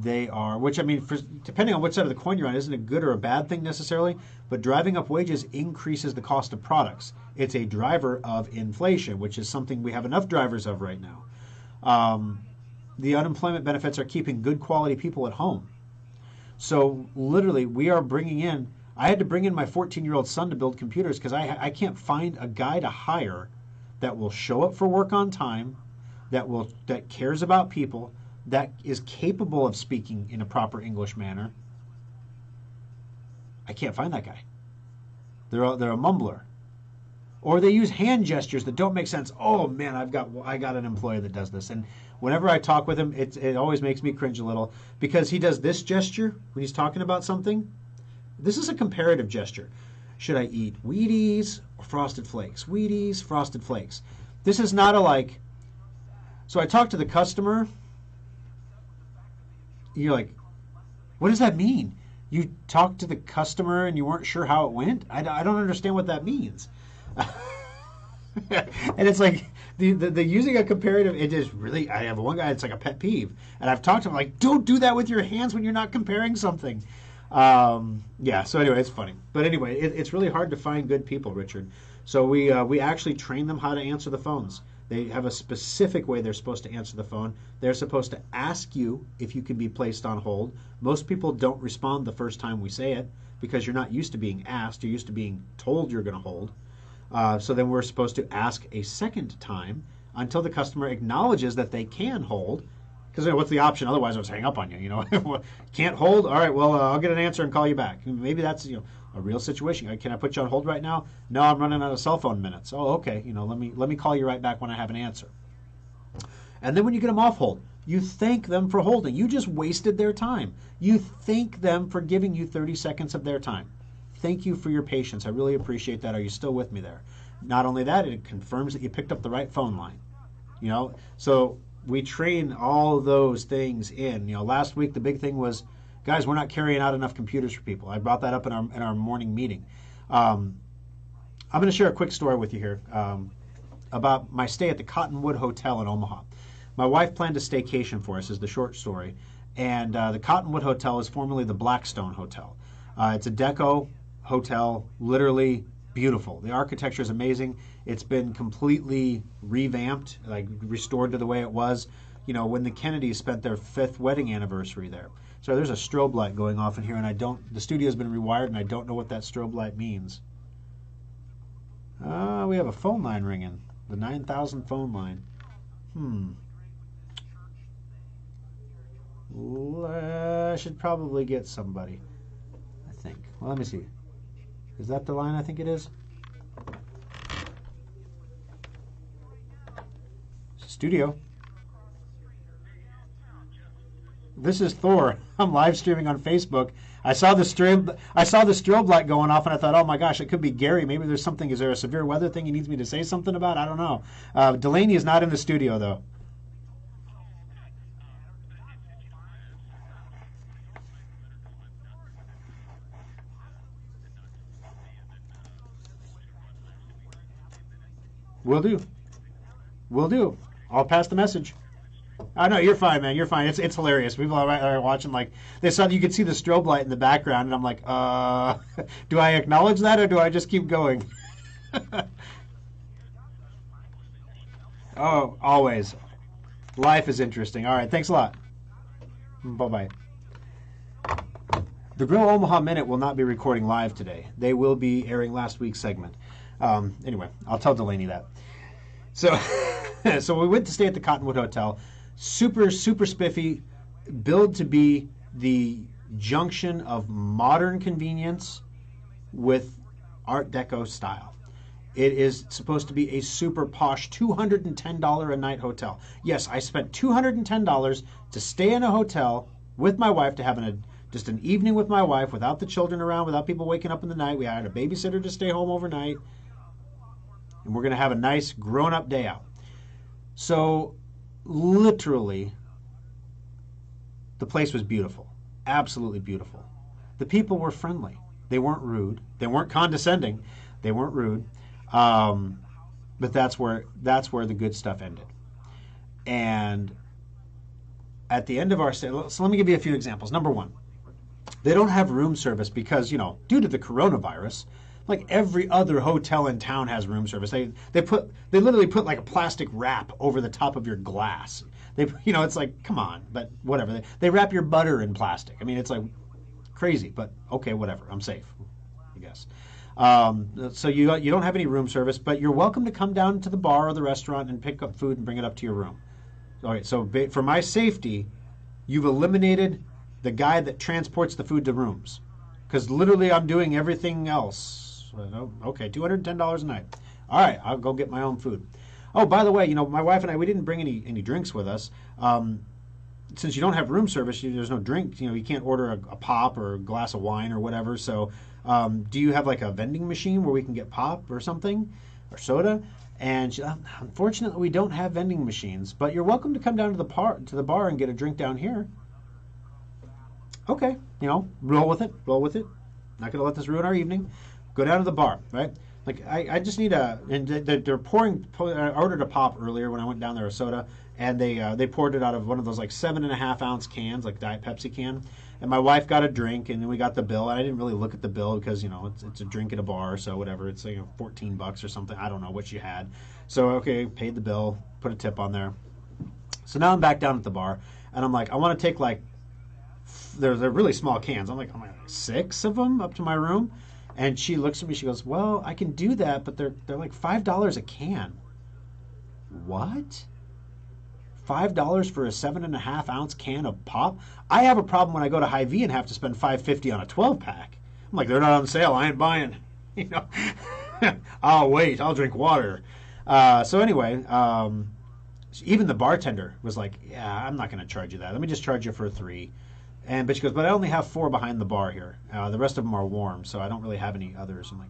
Which I mean, depending on which side of the coin you're on, isn't a good or a bad thing necessarily, but driving up wages increases the cost of products. It's a driver of inflation, which is something we have enough drivers of right now. The unemployment benefits are keeping good quality people at home. So literally, we are I had to bring in my 14-year-old son to build computers because I can't find a guy to hire that will show up for work on time, that cares about people, that is capable of speaking in a proper English manner. I can't find that guy. They're a mumbler. Or they use hand gestures that don't make sense. Oh man, I got an employee that does this. And whenever I talk with him, it always makes me cringe a little because he does this gesture when he's talking about something. This is a comparative gesture. Should I eat Wheaties or Frosted Flakes? Wheaties, Frosted Flakes. This is not so I talked to the customer. You're like, what does that mean? You talked to the customer and you weren't sure how it went? I don't understand what that means. And it's like the using a comparative. It is really. I have one guy. It's like a pet peeve, and I've talked to him like, don't do that with your hands when you're not comparing something. Yeah. So anyway, it's funny. But anyway, it's really hard to find good people, Richard. So we actually train them how to answer the phones. They have a specific way they're supposed to answer the phone. They're supposed to ask you if you can be placed on hold. Most people don't respond the first time we say it because you're not used to being asked. You're used to being told you're going to hold. So then we're supposed to ask a second time until the customer acknowledges that they can hold. Because what's the option? Otherwise, I'll just hang up on you. Can't hold. All right. Well, I'll get an answer and call you back. Maybe that's a real situation. Can I put you on hold right now? No, I'm running out of cell phone minutes. Oh, okay. Let me call you right back when I have an answer. And then when you get them off hold, you thank them for holding. You just wasted their time. You thank them for giving you 30 seconds of their time. Thank you for your patience. I really appreciate that. Are you still with me there? Not only that, it confirms that you picked up the right phone line. So we train all those things in. Last week the big thing was, guys, we're not carrying out enough computers for people. I brought that up in our morning meeting. I'm going to share a quick story with you here about my stay at the Cottonwood Hotel in Omaha. My wife planned a staycation for us, is the short story. And the Cottonwood Hotel is formerly the Blackstone Hotel. It's a deco hotel, literally beautiful. The architecture is amazing. It's been completely revamped, like restored to the way it was, when the Kennedys spent their 5th wedding anniversary there. So there's a strobe light going off in here, and the studio's been rewired, and I don't know what that strobe light means. We have a phone line ringing, the 9000 phone line. I should probably get somebody, I think. Well, let me see. Is that the line I think it is? Studio. This is Thor. I'm live streaming on Facebook. I saw the strobe light going off, and I thought, oh my gosh, it could be Gary. Maybe there's something. Is there a severe weather thing he needs me to say something about? I don't know. Delaney is not in the studio though. Will do. Will do. I'll pass the message. Oh, no, you're fine, man. You're fine. It's hilarious. People are watching, like, they saw you could see the strobe light in the background, and I'm like, do I acknowledge that or do I just keep going? Oh, always. Life is interesting. All right, thanks a lot. Bye-bye. The Grill Omaha Minute will not be recording live today. They will be airing last week's segment. Anyway, I'll tell Delaney that. So, so we went to stay at the Cottonwood Hotel. Super, super spiffy, billed to be the junction of modern convenience with Art Deco style. It is supposed to be a super posh $210 a night hotel. Yes, I spent $210 to stay in a hotel with my wife, to have just an evening with my wife without the children around, without people waking up in the night. We hired a babysitter to stay home overnight. And we're going to have a nice grown-up day out. So, literally, the place was beautiful. Absolutely beautiful. The people were friendly. They weren't rude. They weren't condescending. They weren't rude. But that's where the good stuff ended. And at the end of our stay, so let me give you a few examples. Number one, they don't have room service because, due to the coronavirus, like every other hotel in town has room service. They literally put like a plastic wrap over the top of your glass. It's like, come on, but whatever. They wrap your butter in plastic. I mean, it's like crazy, but okay, whatever. I'm safe, I guess. So you don't have any room service, but you're welcome to come down to the bar or the restaurant and pick up food and bring it up to your room. All right, so for my safety, you've eliminated the guy that transports the food to rooms, because literally I'm doing everything else. Okay, $210 a night. All right, I'll go get my own food. Oh, by the way, my wife and I, we didn't bring any drinks with us. Since you don't have room service, there's no drink. You can't order a pop or a glass of wine or whatever. So, do you have like a vending machine where we can get pop or something, or soda? And she, unfortunately, we don't have vending machines. But you're welcome to come down to the bar and get a drink down here. Okay, roll with it. Not going to let this ruin our evening. Go down to the bar, right? Like I just need a, and they're pouring. I ordered a pop earlier when I went down there, a soda, and they poured it out of one of those like 7.5 ounce cans, like Diet Pepsi can. And my wife got a drink, and then we got the bill. And I didn't really look at the bill because it's a drink at a bar, so whatever. It's like $14 or something. I don't know what she had. So okay, paid the bill, put a tip on there. So now I'm back down at the bar, and I'm like, I want to take like, they're really small cans. I'm like 6 of them up to my room. And she looks at me, she goes, well, I can do that, but they're like $5 a can. What? $5 for a 7.5 ounce can of pop? I have a problem when I go to Hy-Vee and have to spend $5.50 on a 12-pack. I'm like, they're not on sale, I ain't buying. I'll wait, I'll drink water. So anyway, even the bartender was like, yeah, I'm not going to charge you that. Let me just charge you for 3. But she goes, but I only have 4 behind the bar here. The rest of them are warm, so I don't really have any others. I'm like,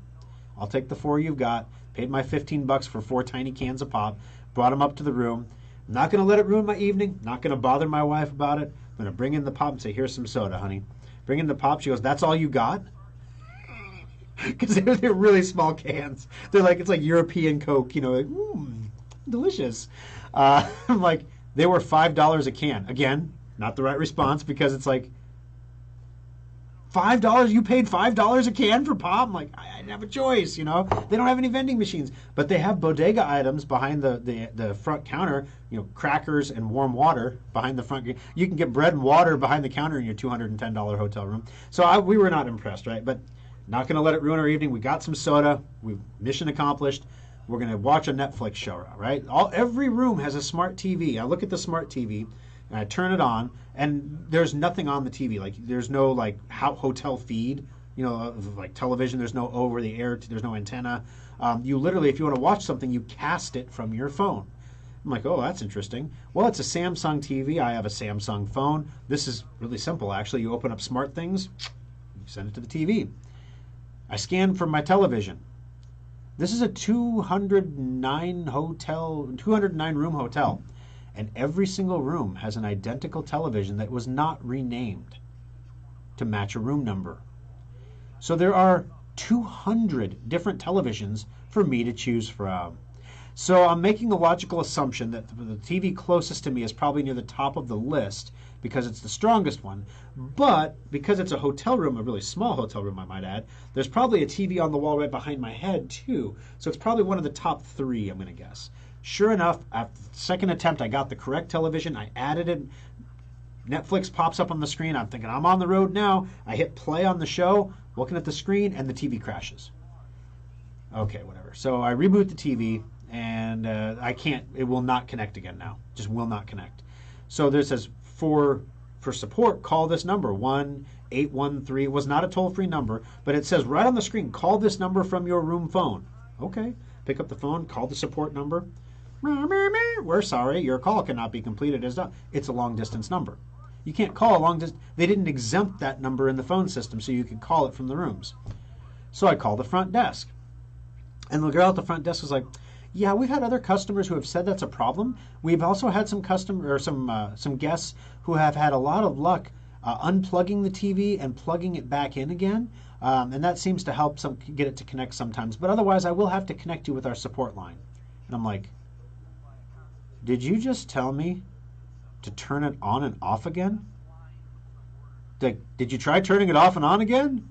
I'll take the 4 you've got. Paid my $15 for 4 tiny cans of pop. Brought them up to the room. I'm not going to let it ruin my evening. Not going to bother my wife about it. I'm going to bring in the pop and say, here's some soda, honey. Bring in the pop. She goes, that's all you got? Because they're really small cans. They're like, it's like European Coke, like, delicious. I'm like, they were $5 a can. Again, not the right response because it's like, $5? You paid $5 a can for pop? I'm like, I didn't have a choice, They don't have any vending machines. But they have bodega items behind the front counter, crackers and warm water behind the front. You can get bread and water behind the counter in your $210 hotel room. So we were not impressed, right? But not going to let it ruin our evening. We got some soda. Mission accomplished. We're going to watch a Netflix show, right? Every room has a smart TV. I look at the smart TV. And I turn it on, and there's nothing on the TV. Like, there's no, like, hotel feed, like television. There's no over-the-air. There's no antenna. You literally, if you want to watch something, you cast it from your phone. I'm like, oh, that's interesting. Well, it's a Samsung TV. I have a Samsung phone. This is really simple, actually. You open up Smart Things, you send it to the TV. I scan from my television. This is a 209-room hotel. And every single room has an identical television that was not renamed to match a room number. So there are 200 different televisions for me to choose from. So I'm making a logical assumption that the TV closest to me is probably near the top of the list because it's the strongest one. But because it's a hotel room, a really small hotel room I might add, there's probably a TV on the wall right behind my head too. So it's probably one of the top 3, I'm going to guess. Sure enough, after the second attempt, I got the correct television. I added it. Netflix pops up on the screen. I'm thinking, I'm on the road now. I hit play on the show, looking at the screen, and the TV crashes. Okay, whatever. So I reboot the TV, and it will not connect again now. Just will not connect. So there says, for support, call this number, 1-813. It was not a toll-free number, but it says right on the screen, call this number from your room phone. Okay. Pick up the phone, call the support number. We're sorry, your call cannot be completed as done. It's a long distance number. You can't call a long distance. They didn't exempt that number in the phone system so you could call it from the rooms. So I called the front desk. And the girl at the front desk was like, yeah, we've had other customers who have said that's a problem. We've also had some guests who have had a lot of luck unplugging the TV and plugging it back in again. And that seems to help get it to connect sometimes. But otherwise, I will have to connect you with our support line. And I'm like, did you just tell me to turn it on and off again? Did you try turning it off and on again?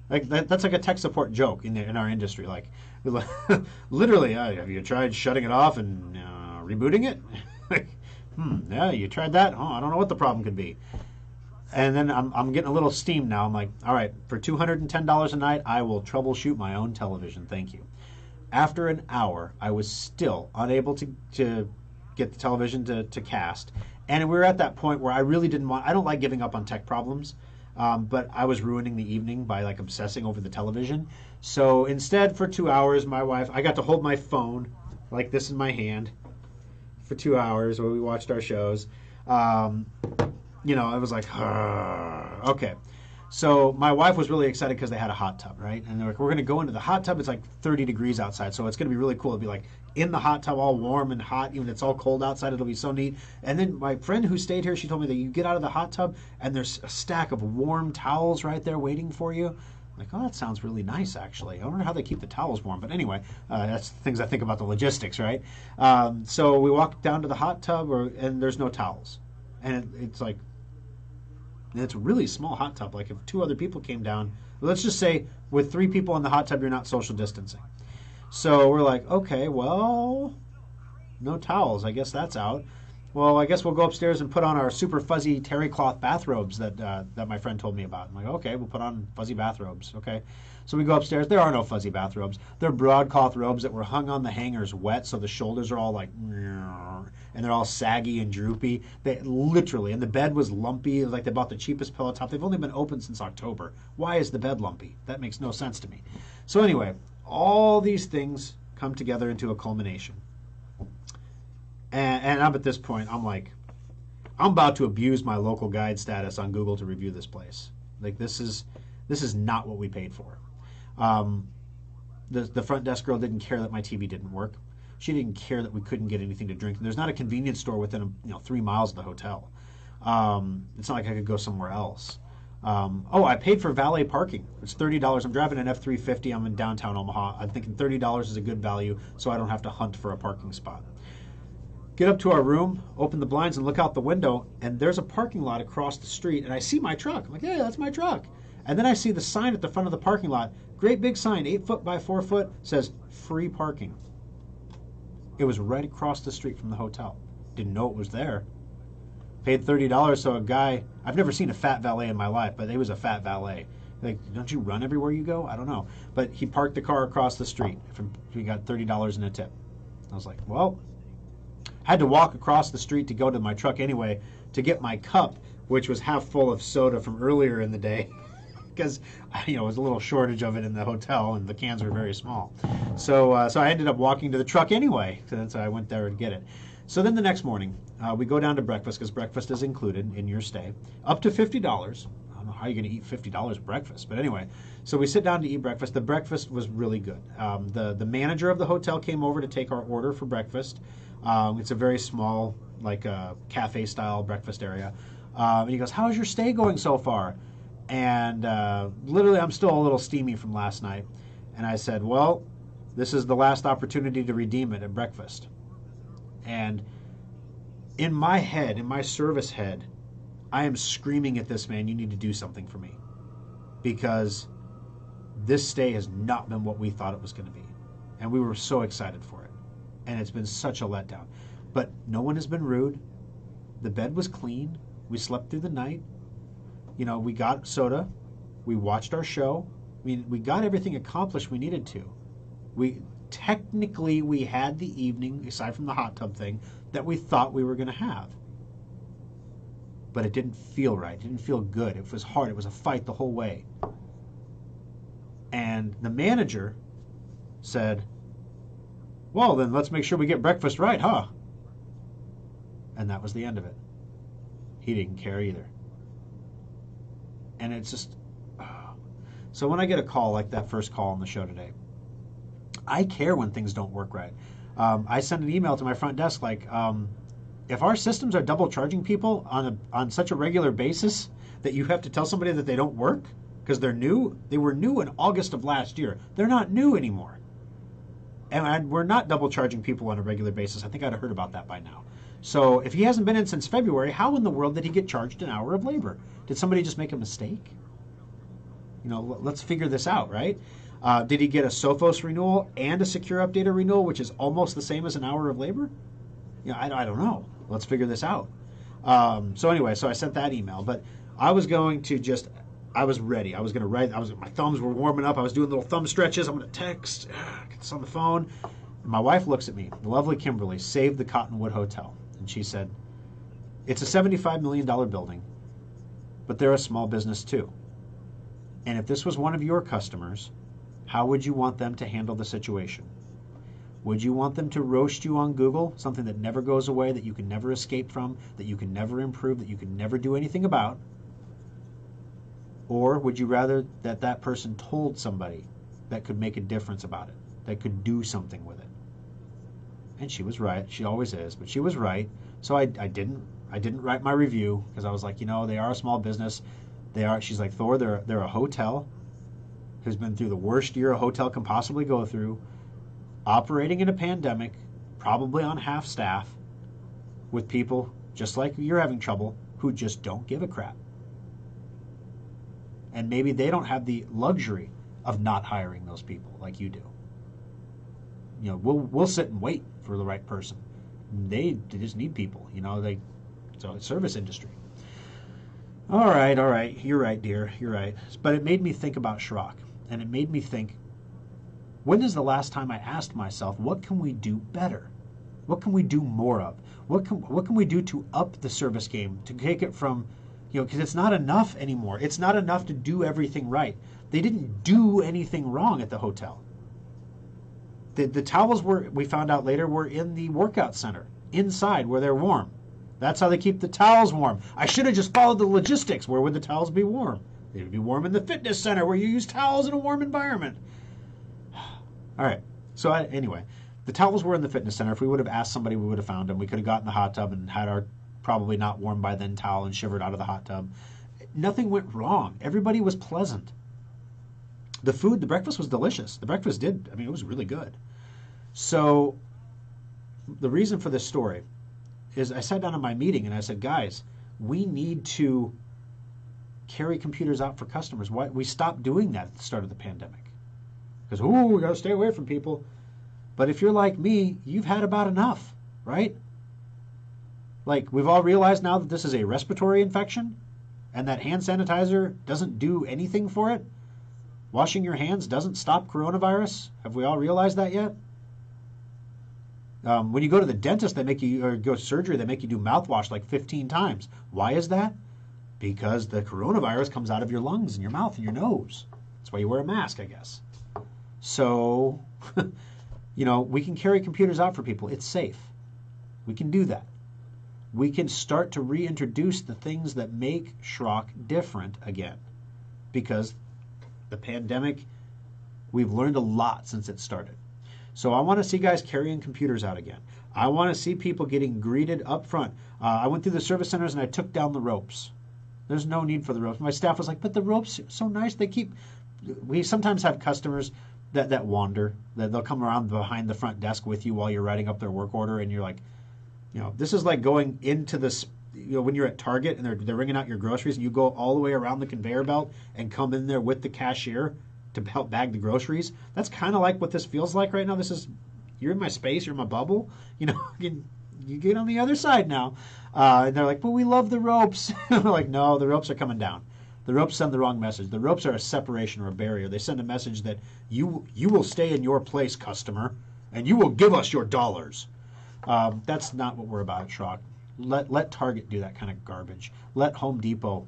Like that's like a tech support joke in our industry. Like, literally, have you tried shutting it off and rebooting it? Yeah, you tried that? Oh, I don't know what the problem could be. And then I'm getting a little steam now. I'm like, all right, for $210 a night, I will troubleshoot my own television. Thank you. After an hour, I was still unable to get the television to cast. And we were at that point where I really I don't like giving up on tech problems, but I was ruining the evening by like obsessing over the television. So instead, for 2 hours, I got to hold my phone like this in my hand for 2 hours while we watched our shows. I was like, okay. So my wife was really excited because they had a hot tub, right? And they're like, we're going to go into the hot tub. It's like 30 degrees outside, so it's going to be really cool. It'll be like in the hot tub, all warm and hot. Even if it's all cold outside, it'll be so neat. And then my friend who stayed here, she told me that you get out of the hot tub and there's a stack of warm towels right there waiting for you. Like, oh, that sounds really nice, actually. I wonder how they keep the towels warm. But anyway, that's the things I think about the logistics, right? So we walk down to the hot tub, and there's no towels. And it's like, it's a really small hot tub. Like if two other people came down, let's just say with three people in the hot tub, you're not social distancing. So we're like, okay, well, no towels. I guess that's out. Well, I guess we'll go upstairs and put on our super fuzzy terry cloth bathrobes that my friend told me about. I'm like, okay, we'll put on fuzzy bathrobes. Okay. So we go upstairs. There are no fuzzy bathrobes. They're broadcloth robes that were hung on the hangers wet, so the shoulders are all like, and they're all saggy and droopy. They literally, and the bed was lumpy. It was like they bought the cheapest pillow top. They've only been open since October. Why is the bed lumpy? That makes no sense to me. So anyway, all these things come together into a culmination. And I'm at this point, I'm like, I'm about to abuse my local guide status on Google to review this place. Like this is not what we paid for. The front desk girl didn't care that my TV didn't work. She didn't care that we couldn't get anything to drink. And there's not a convenience store within 3 miles of the hotel. It's not like I could go somewhere else. I paid for valet parking. It's $30. I'm driving an F-350. I'm in downtown Omaha. I'm thinking $30 is a good value, so I don't have to hunt for a parking spot. Get up to our room, open the blinds, and look out the window, and there's a parking lot across the street, and I see my truck. I'm like, yeah, that's my truck. And then I see the sign at the front of the parking lot, great big sign, 8 foot by 4 foot, says free parking. It was right across the street from the hotel. Didn't know it was there. Paid $30, so a guy, I've never seen a fat valet in my life, but he was a fat valet. Like, don't you run everywhere you go? I don't know. But he parked the car across the street. He got $30 in a tip. I was like, well, I had to walk across the street to go to my truck anyway to get my cup, which was half full of soda from earlier in the day, because it was a little shortage of it in the hotel, and the cans were very small. So I ended up walking to the truck anyway. So I went there to get it. So then the next morning, we go down to breakfast because breakfast is included in your stay, up to $50. I don't know how you're going to eat $50 breakfast, but anyway. So we sit down to eat breakfast. The breakfast was really good. The manager of the hotel came over to take our order for breakfast. It's a very small, like cafe-style breakfast area. And he goes, how's your stay going so far? And literally, I'm still a little steamy from last night. And I said, well, this is the last opportunity to redeem it at breakfast. And in my head, in my service head, I am screaming at this man, you need to do something for me. Because this stay has not been what we thought it was going to be. And we were so excited for it. And it's been such a letdown. But no one has been rude. The bed was clean. We slept through the night. We got soda. We watched our show. I mean, we got everything accomplished we needed to. Technically, we had the evening, aside from the hot tub thing, that we thought we were going to have. But it didn't feel right. It didn't feel good. It was hard. It was a fight the whole way. And the manager said, well, then let's make sure we get breakfast right, huh? And that was the end of it. He didn't care either. And it's just... So when I get a call like that first call on the show today, I care when things don't work right. I send an email to my front desk like, if our systems are double charging people on such a regular basis that you have to tell somebody that they don't work because they're new, they were new in August of last year. They're not new anymore. And we're not double charging people on a regular basis. I think I'd have heard about that by now. So if he hasn't been in since February, how in the world did he get charged an hour of labor? Did somebody just make a mistake? Let's figure this out, right? Did he get a Sophos renewal and a Secure Updater renewal, which is almost the same as an hour of labor? I don't know. Let's figure this out. So anyway, so I sent that email, but I was going to I was ready. I was going to write. My thumbs were warming up. I was doing little thumb stretches. I'm going to text. Get this on the phone. And my wife looks at me. The lovely Kimberly saved the Cottonwood Hotel. And she said, it's a $75 million building, but they're a small business too. And if this was one of your customers, how would you want them to handle the situation? Would you want them to roast you on Google, something that never goes away, that you can never escape from, that you can never improve, that you can never do anything about? Or would you rather that that person told somebody that could make a difference about it, that could do something with it? And she was right. She always is, but she was right. So I didn't write my review because I was like, they are a small business. She's like, Thor, they're a hotel. who's been through the worst year a hotel can possibly go through, operating in a pandemic, probably on half staff, with people just like you're having trouble who just don't give a crap. And maybe they don't have the luxury of not hiring those people like you do. You know, we'll sit and wait for the right person. They just need people, you know. So it's service industry. All right. You're right, dear. You're right. But it made me think about Schrock, and it made me think, when is the last time I asked myself, what can we do better? What can we do more of? What can we do to up the service game, to take it from, you know, because it's not enough anymore. It's not enough to do everything right. They didn't do anything wrong at the hotel. The towels we found out later, were in the workout center, inside where they're warm. That's how they keep the towels warm. I should have just followed the logistics. Where would the towels be warm? They would be warm in the fitness center where you use towels in a warm environment. All right. So anyway, the towels were in the fitness center. If we would have asked somebody, we would have found them. We could have gotten the hot tub and had our probably not warm by then towel and shivered out of the hot tub. Nothing went wrong. Everybody was pleasant. The breakfast was delicious. The breakfast it was really good. So the reason for this story is I sat down in my meeting and I said, guys, we need to carry computers out for customers. Why we stopped doing that at the start of the pandemic? Because, we got to stay away from people. But if you're like me, you've had about enough, right? Like, we've all realized now that this is a respiratory infection and that hand sanitizer doesn't do anything for it. Washing your hands doesn't stop coronavirus. Have we all realized that yet? When you go to the dentist, or go to surgery, they make you do mouthwash like 15 times. Why is that? Because the coronavirus comes out of your lungs and your mouth and your nose. That's why you wear a mask, I guess. So, we can carry computers out for people. It's safe. We can do that. We can start to reintroduce the things that make Schrock different again. Because the pandemic, we've learned a lot since it started. So I want to see guys carrying computers out again. I want to see people getting greeted up front. I went through the service centers and I took down the ropes. There's no need for the ropes. My staff was like, but the ropes are so nice. We sometimes have customers that wander, that they'll come around behind the front desk with you while you're writing up their work order, and you're like, this is like going into this, when you're at Target and they're ringing out your groceries and you go all the way around the conveyor belt and come in there with the cashier to help bag the groceries. That's kind of like what this feels like right now. You're in my space, you're in my bubble. You get on the other side now. And they're like, but we love the ropes. We're like, no, the ropes are coming down. The ropes send the wrong message. The ropes are a separation or a barrier. They send a message that you will stay in your place, customer, and you will give us your dollars. That's not what we're about at Schrock. Let Target do that kind of garbage. Let Home Depot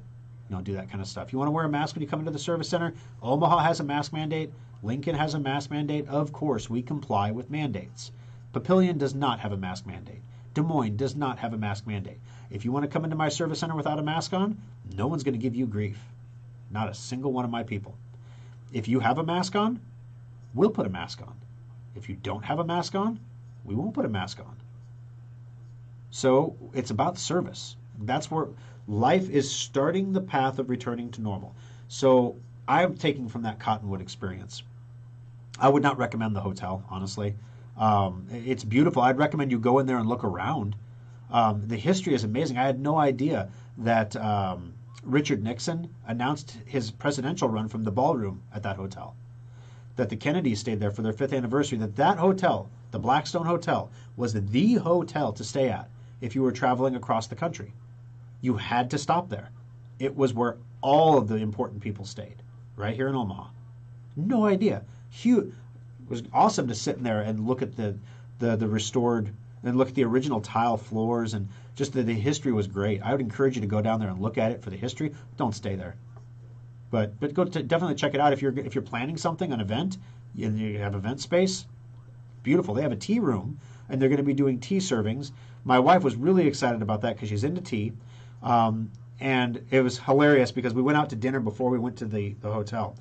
do that kind of stuff. You want to wear a mask when you come into the service center? Omaha has a mask mandate. Lincoln has a mask mandate. Of course, we comply with mandates. Papillion does not have a mask mandate. Des Moines does not have a mask mandate. If you want to come into my service center without a mask on, no one's going to give you grief. Not a single one of my people. If you have a mask on, we'll put a mask on. If you don't have a mask on, we won't put a mask on. So it's about service. That's where life is starting the path of returning to normal. So I'm taking from that Cottonwood experience. I would not recommend the hotel, honestly. It's beautiful. I'd recommend you go in there and look around. The history is amazing. I had no idea that Richard Nixon announced his presidential run from the ballroom at that hotel. That the Kennedys stayed there for their 5th anniversary. That hotel, the Blackstone Hotel, was the hotel to stay at if you were traveling across the country. You had to stop there. It was where all of the important people stayed, right here in Omaha. No idea. Huge. It was awesome to sit in there and look at the restored, and look at the original tile floors, and just the history was great. I would encourage you to go down there and look at it for the history. Don't stay there, but definitely check it out if you're planning something, an event, and you have event space. Beautiful. They have a tea room, and they're going to be doing tea servings. My wife was really excited about that because she's into tea. And it was hilarious because we went out to dinner before we went to the hotel.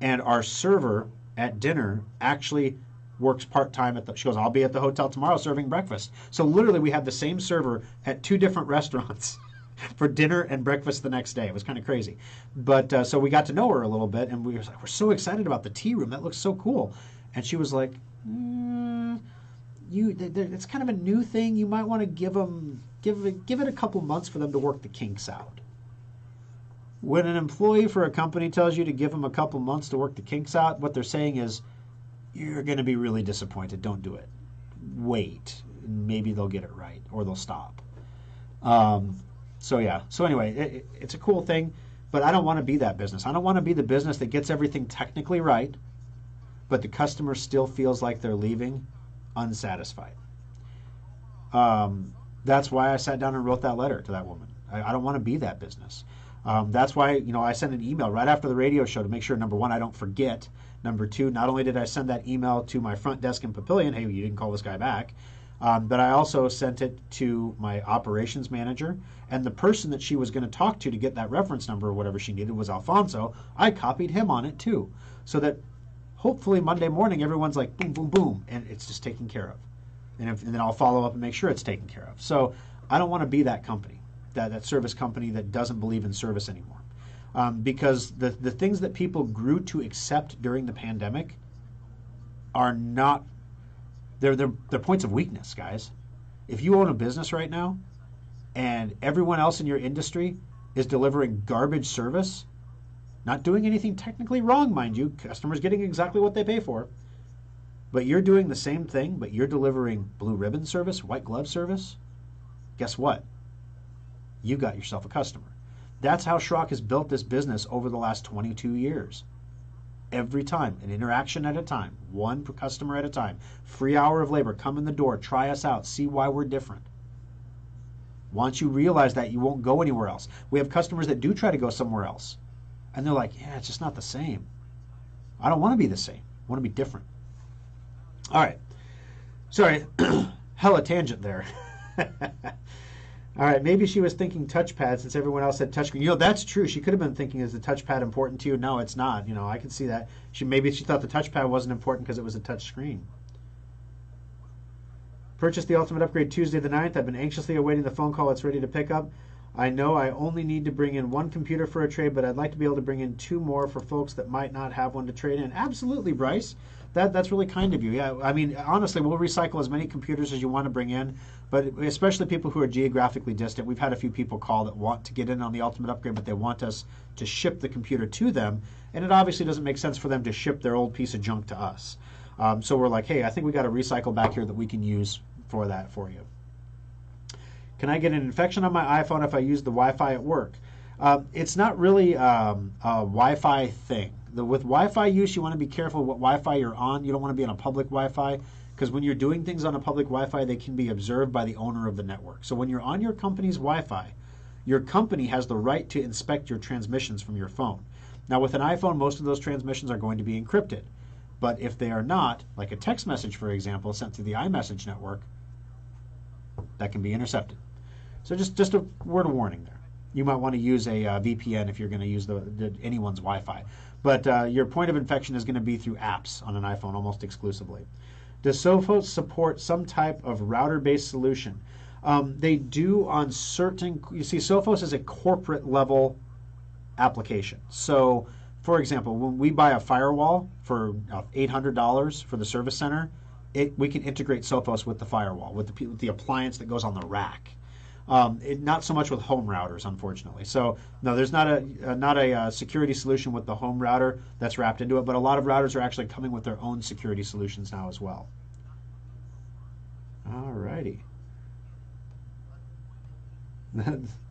And our server at dinner actually works part-time she goes, I'll be at the hotel tomorrow serving breakfast. So literally we had the same server at 2 different restaurants. for dinner and breakfast the next day. It was kind of crazy. But so we got to know her a little bit, and we were like, we're so excited about the tea room. That looks so cool. And she was like, it's kind of a new thing. You might want to give it a couple months for them to work the kinks out. When an employee for a company tells you to give them a couple months to work the kinks out, what they're saying is, you're going to be really disappointed. Don't do it. Wait. Maybe they'll get it right, or they'll stop. So anyway, it's a cool thing, but I don't want to be that business. I don't want to be the business that gets everything technically right, but the customer still feels like they're leaving unsatisfied. That's why I sat down and wrote that letter to that woman. I don't want to be that business. That's why, I sent an email right after the radio show to make sure, number one, I don't forget. Number two, not only did I send that email to my front desk in Papillion, hey, you didn't call this guy back, but I also sent it to my operations manager, and the person that she was going to talk to get that reference number or whatever she needed was Alfonso. I copied him on it too, so that hopefully Monday morning everyone's like, boom, boom, boom, and it's just taken care of. And then I'll follow up and make sure it's taken care of. So I don't want to be that company, that service company that doesn't believe in service anymore. Because the things that people grew to accept during the pandemic are not, they're points of weakness, guys. If you own a business right now and everyone else in your industry is delivering garbage service, not doing anything technically wrong, mind you, customers getting exactly what they pay for, but you're doing the same thing, but you're delivering blue ribbon service, white glove service, guess what? You got yourself a customer. That's how Schrock has built this business over the last 22 years. Every time, an interaction at a time, one per customer at a time, free hour of labor, come in the door, try us out, see why we're different. Once you realize that, you won't go anywhere else. We have customers that do try to go somewhere else, and they're like, yeah, it's just not the same. I don't want to be the same. I want to be different. All right. Sorry, hella tangent there. All right, maybe she was thinking touchpad since everyone else said touchscreen. That's true. She could have been thinking, is the touchpad important to you? No, it's not. I can see that. Maybe she thought the touchpad wasn't important because it was a touch screen. Purchased the Ultimate Upgrade Tuesday the 9th. I've been anxiously awaiting the phone call it's ready to pick up. I know I only need to bring in one computer for a trade, but I'd like to be able to bring in two more for folks that might not have one to trade in. Absolutely, Bryce. That's really kind of you. Yeah, I mean, honestly, we'll recycle as many computers as you want to bring in, but especially people who are geographically distant. We've had a few people call that want to get in on the Ultimate Upgrade, but they want us to ship the computer to them, and it obviously doesn't make sense for them to ship their old piece of junk to us. So we're like, hey, I think we got a recycle back here that we can use for that for you. Can I get an infection on my iPhone if I use the Wi-Fi at work? It's not really a Wi-Fi thing. With Wi-Fi use, you want to be careful what Wi-Fi you're on. You don't want to be on a public Wi-Fi, because when you're doing things on a public Wi-Fi, they can be observed by the owner of the network. So when you're on your company's Wi-Fi, your company has the right to inspect your transmissions from your phone. Now with an iPhone, most of those transmissions are going to be encrypted. But if they are not, like a text message, for example, sent through the iMessage network, that can be intercepted. So just a word of warning there. You might want to use a VPN if you're going to use anyone's Wi-Fi. But your point of infection is going to be through apps on an iPhone almost exclusively. Does Sophos support some type of router-based solution? They do on certain, you see, Sophos is a corporate level application. So, for example, when we buy a firewall for $800 for the service center, we can integrate Sophos with the firewall, with the appliance that goes on the rack. Not so much with home routers, unfortunately. So no, there's not a security solution with the home router that's wrapped into it, but a lot of routers are actually coming with their own security solutions now as well. All righty.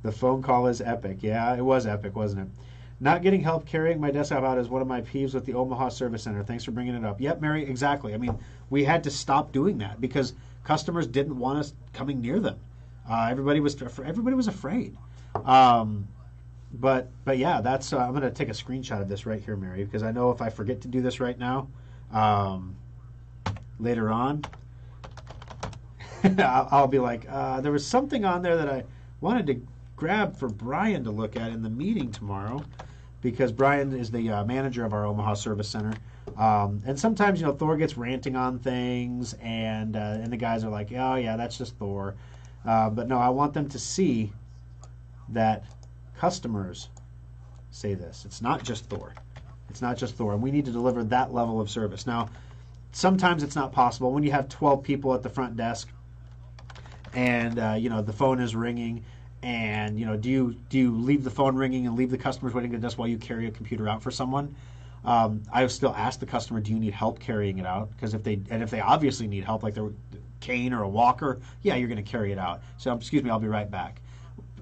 The phone call is epic. Yeah, it was epic, wasn't it? Not getting help carrying my desktop out is one of my peeves with the Omaha Service Center. Thanks for bringing it up. Yep, Mary, exactly. I mean, we had to stop doing that because customers didn't want us coming near them. Everybody was afraid. But yeah, that's. I'm going to take a screenshot of this right here, Mary, because I know if I forget to do this right now, later on, I'll be like, there was something on there that I wanted to grab for Brian to look at in the meeting tomorrow, because Brian is the manager of our Omaha Service Center. And sometimes, Thor gets ranting on things, and the guys are like, oh yeah, that's just Thor. But no, I want them to see that customers say this. It's not just Thor. It's not just Thor. And we need to deliver that level of service. Now, sometimes it's not possible. When you have 12 people at the front desk and, the phone is ringing and, do you leave the phone ringing and leave the customers waiting at the desk while you carry a computer out for someone? I would still ask the customer, do you need help carrying it out? Because if they obviously need help, like they're a cane or a walker, yeah, you're going to carry it out. So, excuse me, I'll be right back.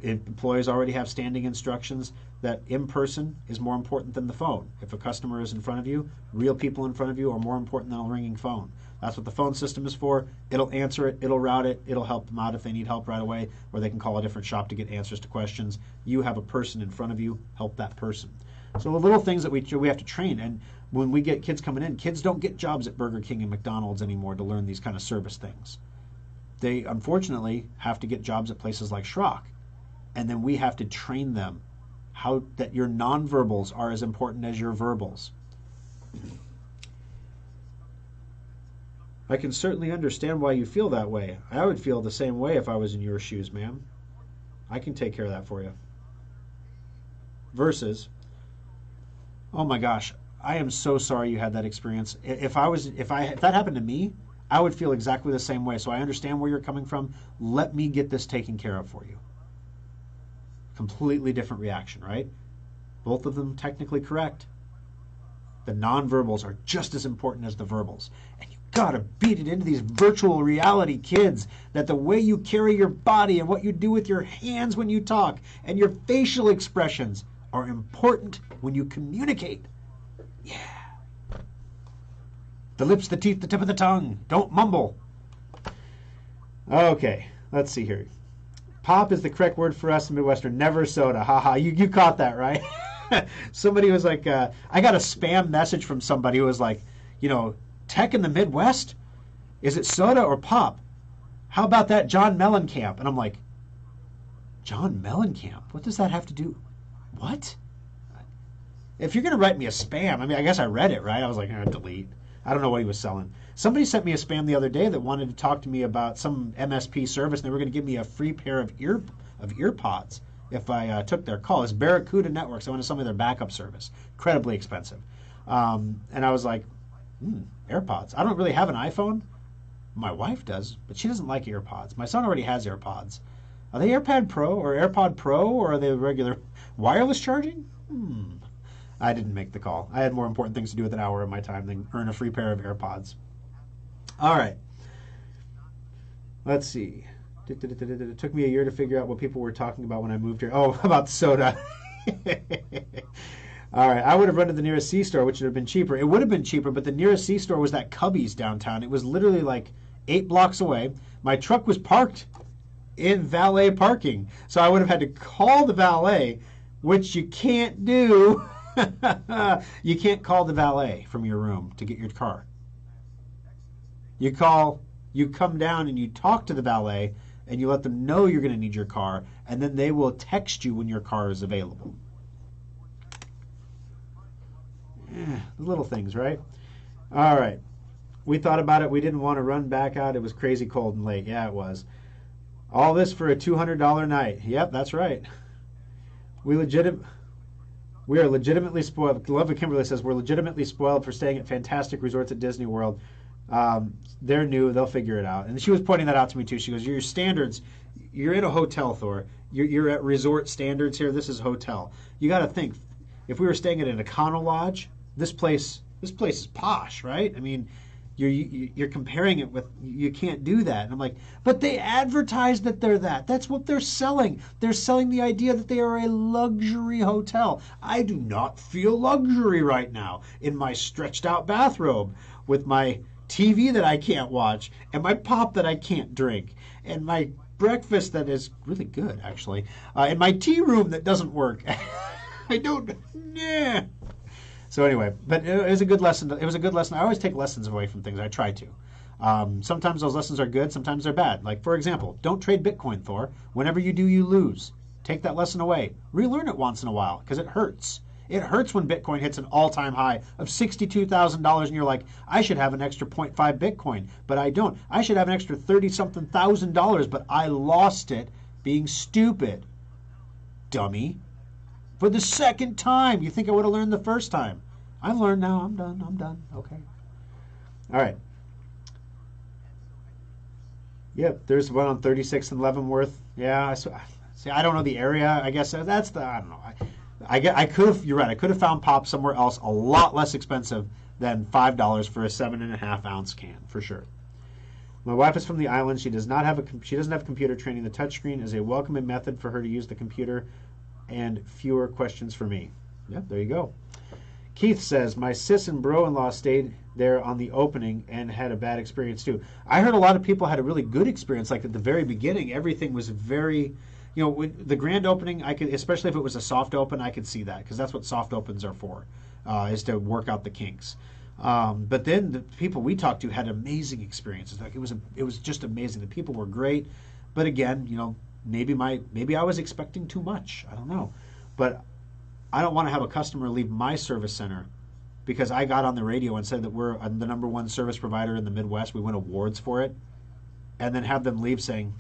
Employees already have standing instructions that in person is more important than the phone. If a customer is in front of you, real people in front of you are more important than a ringing phone. That's what the phone system is for. It'll answer it, it'll route it, it'll help them out if they need help right away, or they can call a different shop to get answers to questions. You have a person in front of you, help that person. So the little things that we have to train, and when we get kids coming in, kids don't get jobs at Burger King and McDonald's anymore to learn these kind of service things. They unfortunately have to get jobs at places like Schrock, and then we have to train them how that your nonverbals are as important as your verbals. I can certainly understand why you feel that way. I would feel the same way if I was in your shoes, ma'am. I can take care of that for you. Versus, oh my gosh, I am so sorry you had that experience. If that happened to me, I would feel exactly the same way. So I understand where you're coming from. Let me get this taken care of for you. Completely different reaction, right? Both of them technically correct. The nonverbals are just as important as the verbals. And you gotta beat it into these virtual reality kids that the way you carry your body and what you do with your hands when you talk and your facial expressions are important when you communicate. Yeah. The lips, the teeth, the tip of the tongue. Don't mumble. Okay, let's see here. Pop is the correct word for us in Midwestern. Never soda. Haha. You caught that, right? Somebody was like, I got a spam message from somebody who was like, tech in the Midwest? Is it soda or pop? How about that John Mellencamp? And I'm like, John Mellencamp? What does that have to do? What? If you're going to write me a spam, I guess I read it, right? I was like, delete. I don't know what he was selling. Somebody sent me a spam the other day that wanted to talk to me about some MSP service, and they were going to give me a free pair of ear pods if I took their call. It's Barracuda Networks. I wanted some of their backup service. Incredibly expensive. And I was like, AirPods. I don't really have an iPhone. My wife does, but she doesn't like AirPods. My son already has AirPods. Are they AirPod Pro or AirPod Pro, or are they regular wireless charging? I didn't make the call. I had more important things to do with an hour of my time than earn a free pair of AirPods. All right. Let's see. It took me a year to figure out what people were talking about when I moved here. Oh, about soda. All right. I would have run to the nearest C-store, which would have been cheaper. It would have been cheaper, but the nearest C-store was that Cubby's downtown. It was literally like 8 blocks away. My truck was parked in valet parking, so I would have had to call the valet, which you can't do. You can't call the valet from your room to get your car. You come down and you talk to the valet and you let them know you're going to need your car, and then they will text you when your car is available. The little things, right? All right. We thought about it. We didn't want to run back out. It was crazy cold and late. Yeah, it was. All this for a $200 night. Yep, that's right. We are legitimately spoiled. Love of Kimberly says we're legitimately spoiled for staying at fantastic resorts at Disney World. They're new. They'll figure it out. And she was pointing that out to me too. She goes, your standards, you're in a hotel, Thor. You're at resort standards here. This is hotel. You got to think, if we were staying at an Econo Lodge, this place is posh, right? I mean, you're comparing it with, you can't do that. And I'm like, but they advertise that they're that. That's what they're selling. They're selling the idea that they are a luxury hotel. I do not feel luxury right now in my stretched out bathrobe with my TV that I can't watch and my pop that I can't drink and my breakfast that is really good, actually, and my tea room that doesn't work. I don't, yeah. So anyway, but it was a good lesson. It was a good lesson. I always take lessons away from things. I try to. Sometimes those lessons are good. Sometimes they're bad. Like, for example, don't trade Bitcoin, Thor. Whenever you do, you lose. Take that lesson away. Relearn it once in a while because it hurts. It hurts when Bitcoin hits an all-time high of $62,000 and you're like, I should have an extra 0.5 Bitcoin, but I don't. I should have an extra $30-something thousand, but I lost it being stupid. dummy. For the second time. You think I would have learned the first time. I've learned now. I'm done. Okay. All right. Yep, there's one on 36th and Leavenworth. Yeah, see, I don't know the area. I guess that's the, I don't know. I could have, you're right, I could have found pop somewhere else a lot less expensive than $5 for a 7.5-ounce can, for sure. My wife is from the island. She doesn't have computer training. The touchscreen is a welcoming method for her to use the computer and fewer questions for me. Yep, there you go. Keith says, my sis and bro-in-law stayed there on the opening and had a bad experience too. I heard a lot of people had a really good experience. Like at the very beginning, everything was very, the grand opening, I could, especially if it was a soft open, I could see that because that's what soft opens are for, is to work out the kinks. But then the people we talked to had amazing experiences. Like it was just amazing. The people were great, but again, maybe I was expecting too much. I don't know, but I don't want to have a customer leave my service center because I got on the radio and said that we're the number one service provider in the Midwest. We win awards for it, and then have them leave saying,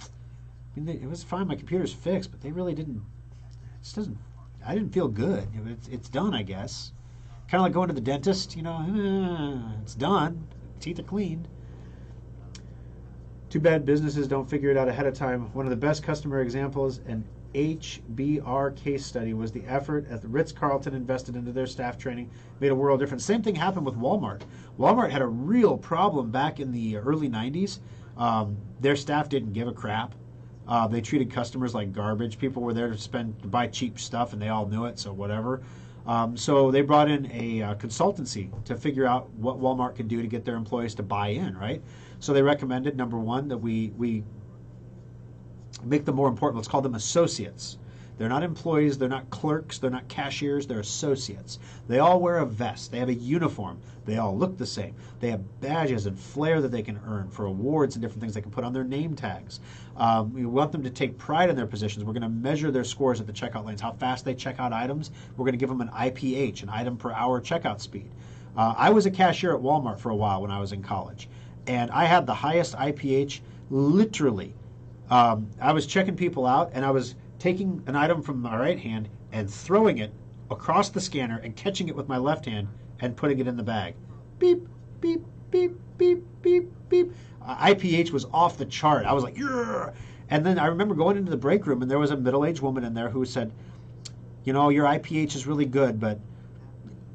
it was fine, my computer's fixed, but they really didn't. I didn't feel good. It's done, I guess. Kind of like going to the dentist. It's done. Teeth are cleaned. Too bad businesses don't figure it out ahead of time. One of the best customer examples, an HBR case study, was the effort at the Ritz-Carlton invested into their staff training, made a world difference. Same thing happened with Walmart. Walmart had a real problem back in the early 90s. Their staff didn't give a crap. They treated customers like garbage. People were there to buy cheap stuff, and they all knew it, so whatever. So they brought in a consultancy to figure out what Walmart could do to get their employees to buy in, right? So they recommended, number one, that we make them more important. Let's call them associates. They're not employees, they're not clerks, they're not cashiers, they're associates. They all wear a vest, they have a uniform, they all look the same. They have badges and flair that they can earn for awards and different things they can put on their name tags. We want them to take pride in their positions. We're going to measure their scores at the checkout lanes, how fast they check out items. We're going to give them an IPH, an item per hour checkout speed. I was a cashier at Walmart for a while when I was in college, and I had the highest IPH literally. I was checking people out, and I was taking an item from my right hand and throwing it across the scanner and catching it with my left hand and putting it in the bag. Beep, beep, beep, beep, beep, beep. IPH was off the chart. I was like, yeah. And then I remember going into the break room, and there was a middle-aged woman in there who said, your IPH is really good, but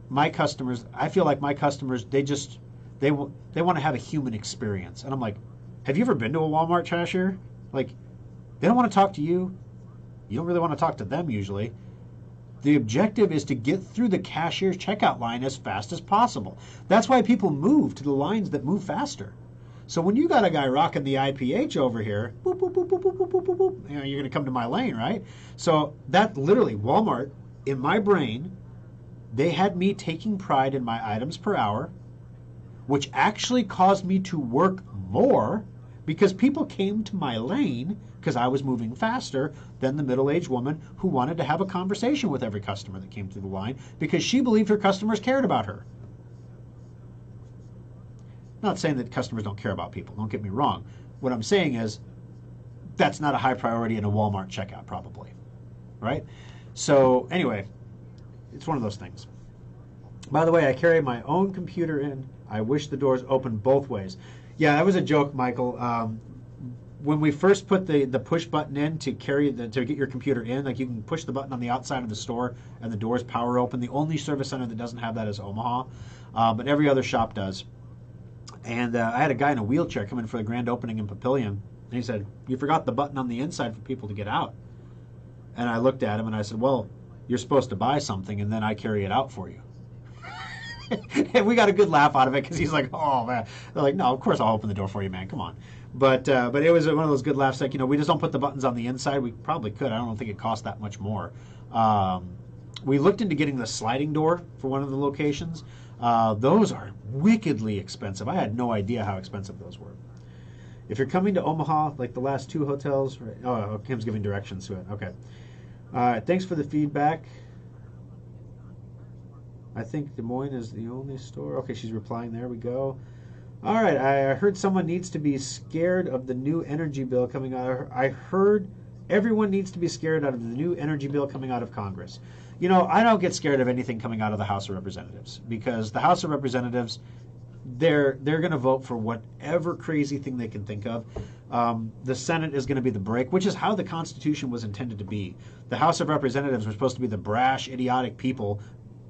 my customers, I feel like my customers, they want to have a human experience. And I'm like, have you ever been to a Walmart cashier? Like, they don't want to talk to you. You don't really want to talk to them usually. The objective is to get through the cashier's checkout line as fast as possible. That's why people move to the lines that move faster. So when you got a guy rocking the IPH over here, boop, boop, boop, boop, boop, boop, boop, boop, you're going to come to my lane, right? So that literally, Walmart, in my brain, they had me taking pride in my items per hour, which actually caused me to work more because people came to my lane because I was moving faster than the middle-aged woman who wanted to have a conversation with every customer that came through the line because she believed her customers cared about her. Not saying that customers don't care about people, don't get me wrong. What I'm saying is that's not a high priority in a Walmart checkout probably, right? So anyway, it's one of those things. By the way, I carry my own computer in. I wish the doors opened both ways. Yeah, that was a joke, Michael. When we first put the push button in to get your computer in, like you can push the button on the outside of the store and the doors power open. The only service center that doesn't have that is Omaha, but every other shop does. And I had a guy in a wheelchair come in for the grand opening in Papillion, and he said, "You forgot the button on the inside for people to get out." And I looked at him and I said, "Well, you're supposed to buy something and then I carry it out for you." And we got a good laugh out of it because he's like, "Oh man," they're like, "No, of course I'll open the door for you, man. Come on." But it was one of those good laughs. Like, we just don't put the buttons on the inside. We probably could. I don't think it costs that much more. We looked into getting the sliding door for one of the locations. Those are wickedly expensive. I had no idea how expensive those were. If you're coming to Omaha, like the last two hotels, right? Oh, Kim's giving directions to it. Okay. All right. Thanks for the feedback. I think Des Moines is the only store. Okay, she's replying. There we go. All right, I heard someone needs to be scared of the new energy bill coming out. I heard Everyone needs to be scared out of the new energy bill coming out of Congress. You know, I don't get scared of anything coming out of the House of Representatives, because the House of Representatives, they're going to vote for whatever crazy thing they can think of. The Senate is going to be the break, which is how the Constitution was intended to be. The House of Representatives were supposed to be the brash, idiotic people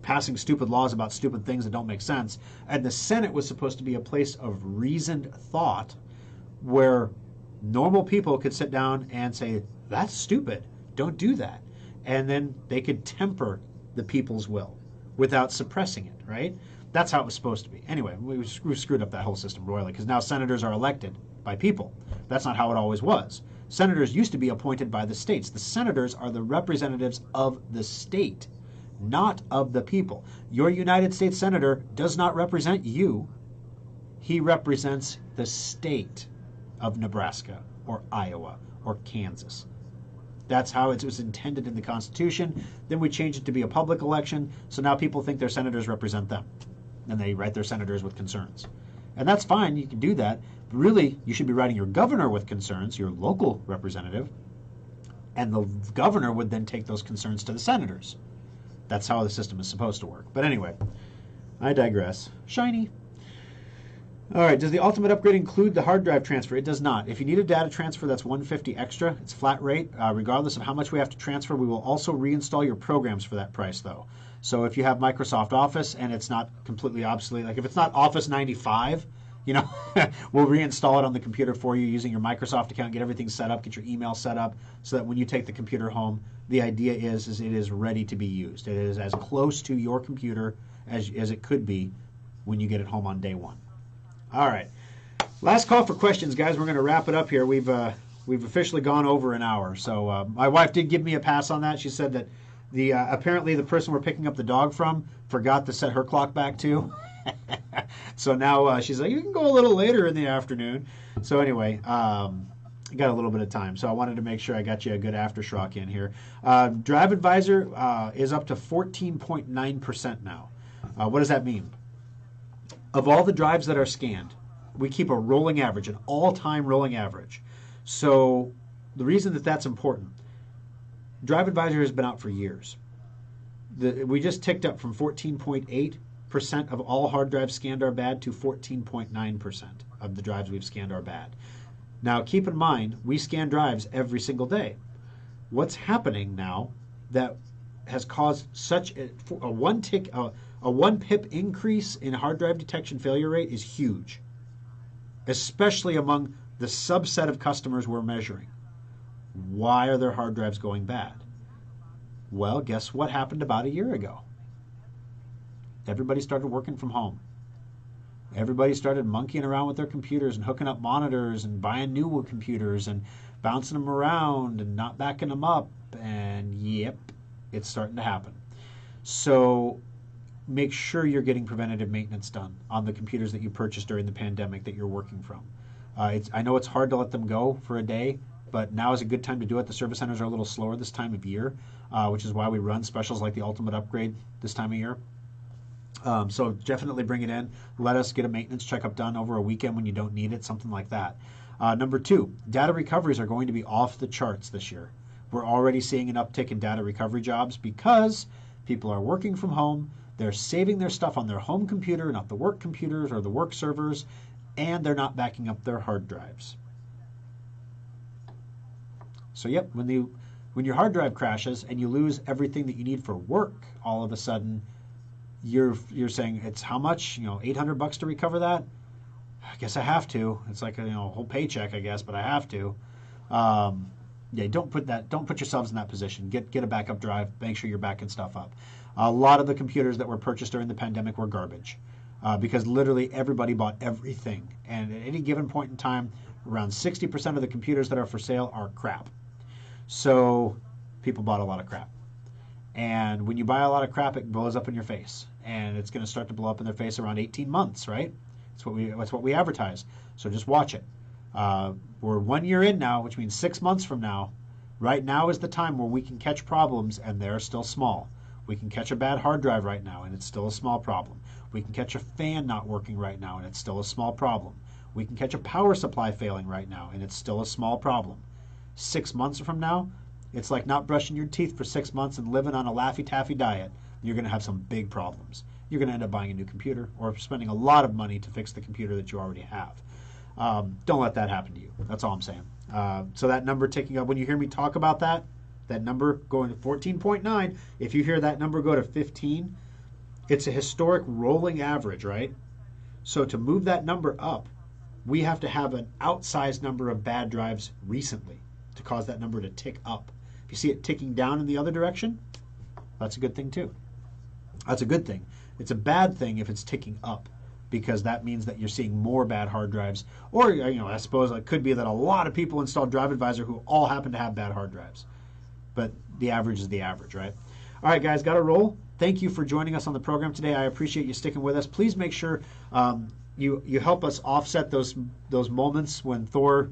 passing stupid laws about stupid things that don't make sense. And the Senate was supposed to be a place of reasoned thought where normal people could sit down and say, that's stupid, don't do that. And then they could temper the people's will without suppressing it, right? That's how it was supposed to be. Anyway, we screwed up that whole system royally, because now senators are elected by people. That's not how it always was. Senators used to be appointed by the states. The senators are the representatives of the state, not of the people. Your United States Senator does not represent you. He represents the state of Nebraska or Iowa or Kansas. That's how it was intended in the Constitution. Then we changed it to be a public election, so now people think their senators represent them. And they write their senators with concerns. And that's fine, you can do that. But really, you should be writing your governor with concerns, your local representative, and the governor would then take those concerns to the senators. That's how the system is supposed to work. But anyway, I digress. Shiny. All right, does the ultimate upgrade include the hard drive transfer? It does not. If you need a data transfer, that's $150 extra. It's flat rate. Regardless of how much we have to transfer, we will also reinstall your programs for that price, though. So if you have Microsoft Office and it's not completely obsolete, like if it's not Office 95, you know, we'll reinstall it on the computer for you using your Microsoft account, get everything set up, get your email set up, so that when you take the computer home, the idea is it is ready to be used. It is as close to your computer as it could be when you get it home on day one. All right, last call for questions, guys. We're going to wrap it up here. We've officially gone over an hour. So my wife did give me a pass on that. She said that apparently the person we're picking up the dog from forgot to set her clock back too. So now she's like, you can go a little later in the afternoon. So anyway, got a little bit of time. So I wanted to make sure I got you a good After Schrock in here. Drive Advisor is up to 14.9% now. What does that mean? Of all the drives that are scanned, we keep a rolling average, an all-time rolling average. So the reason that that's important, Drive Advisor has been out for years. We just ticked up from 14.8% of all hard drives scanned are bad to 14.9% of the drives we've scanned are bad. Now keep in mind, we scan drives every single day. What's happening now that has caused such a one pip increase in hard drive detection failure rate is huge, especially among the subset of customers we're measuring. Why are their hard drives going bad? Well, guess what happened about a year ago? Everybody started working from home. Everybody started monkeying around with their computers and hooking up monitors and buying new computers and bouncing them around and not backing them up. And yep, it's starting to happen. So make sure you're getting preventative maintenance done on the computers that you purchased during the pandemic that you're working from. I know it's hard to let them go for a day, but now is a good time to do it. The service centers are a little slower this time of year, which is why we run specials like the Ultimate Upgrade this time of year. So definitely bring it in. Let us get a maintenance checkup done over a weekend when you don't need it, something like that. Number 2, data recoveries are going to be off the charts this year. We're already seeing an uptick in data recovery jobs because people are working from home. They're saving their stuff on their home computer, not the work computers or the work servers, and they're not backing up their hard drives. So yep, when your hard drive crashes and you lose everything that you need for work, all of a sudden you're saying, it's how much? $800 to recover that? I guess I have to. It's like a whole paycheck, I guess, but I have to. Yeah, don't put yourselves in that position. Get a backup drive. Make sure you're backing stuff up. A lot of the computers that were purchased during the pandemic were garbage because literally everybody bought everything. And at any given point in time, around 60% of the computers that are for sale are crap. So people bought a lot of crap. And when you buy a lot of crap, it blows up in your face. And it's going to start to blow up in their face around 18 months, right? That's what we advertise. So just watch it. We're 1 year in now, which means 6 months from now. Right now is the time where we can catch problems, and they're still small. We can catch a bad hard drive right now, and it's still a small problem. We can catch a fan not working right now, and it's still a small problem. We can catch a power supply failing right now, and it's still a small problem. 6 months from now, it's like not brushing your teeth for 6 months and living on a Laffy Taffy diet. You're going to have some big problems. You're going to end up buying a new computer or spending a lot of money to fix the computer that you already have. Don't let that happen to you. That's all I'm saying. So that number ticking up, when you hear me talk about that number going to 14.9, if you hear that number go to 15, it's a historic rolling average, right? So to move that number up, we have to have an outsized number of bad drives recently to cause that number to tick up. If you see it ticking down in the other direction, that's a good thing too. That's a good thing. It's a bad thing if it's ticking up, because that means that you're seeing more bad hard drives. Or, I suppose it could be that a lot of people installed Drive Advisor who all happen to have bad hard drives. But the average is the average, right? All right, guys, got to roll. Thank you for joining us on the program today. I appreciate you sticking with us. Please make sure you help us offset those moments when Thor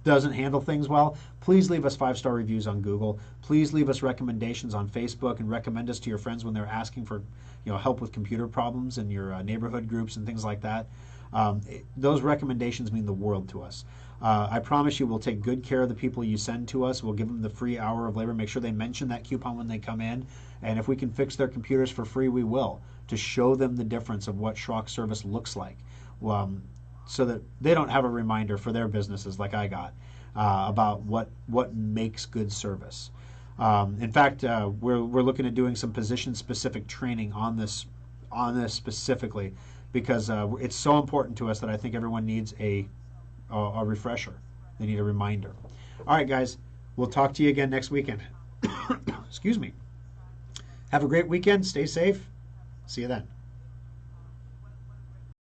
doesn't handle things well. Please leave us 5-star reviews on Google. Please leave us recommendations on Facebook and recommend us to your friends when they're asking for help with computer problems in your neighborhood groups and things like that. Those recommendations mean the world to us. I promise you we'll take good care of the people you send to us. We'll give them the free hour of labor. Make sure they mention that coupon when they come in. And if we can fix their computers for free, we will, to show them the difference of what Schrock service looks like, so that they don't have a reminder for their businesses like I got about what makes good service. In fact, we're looking at doing some position-specific training on this specifically, because it's so important to us that I think everyone needs a refresher. They need a reminder. All right, guys, we'll talk to you again next weekend. Excuse me. Have a great weekend. Stay safe. See you then.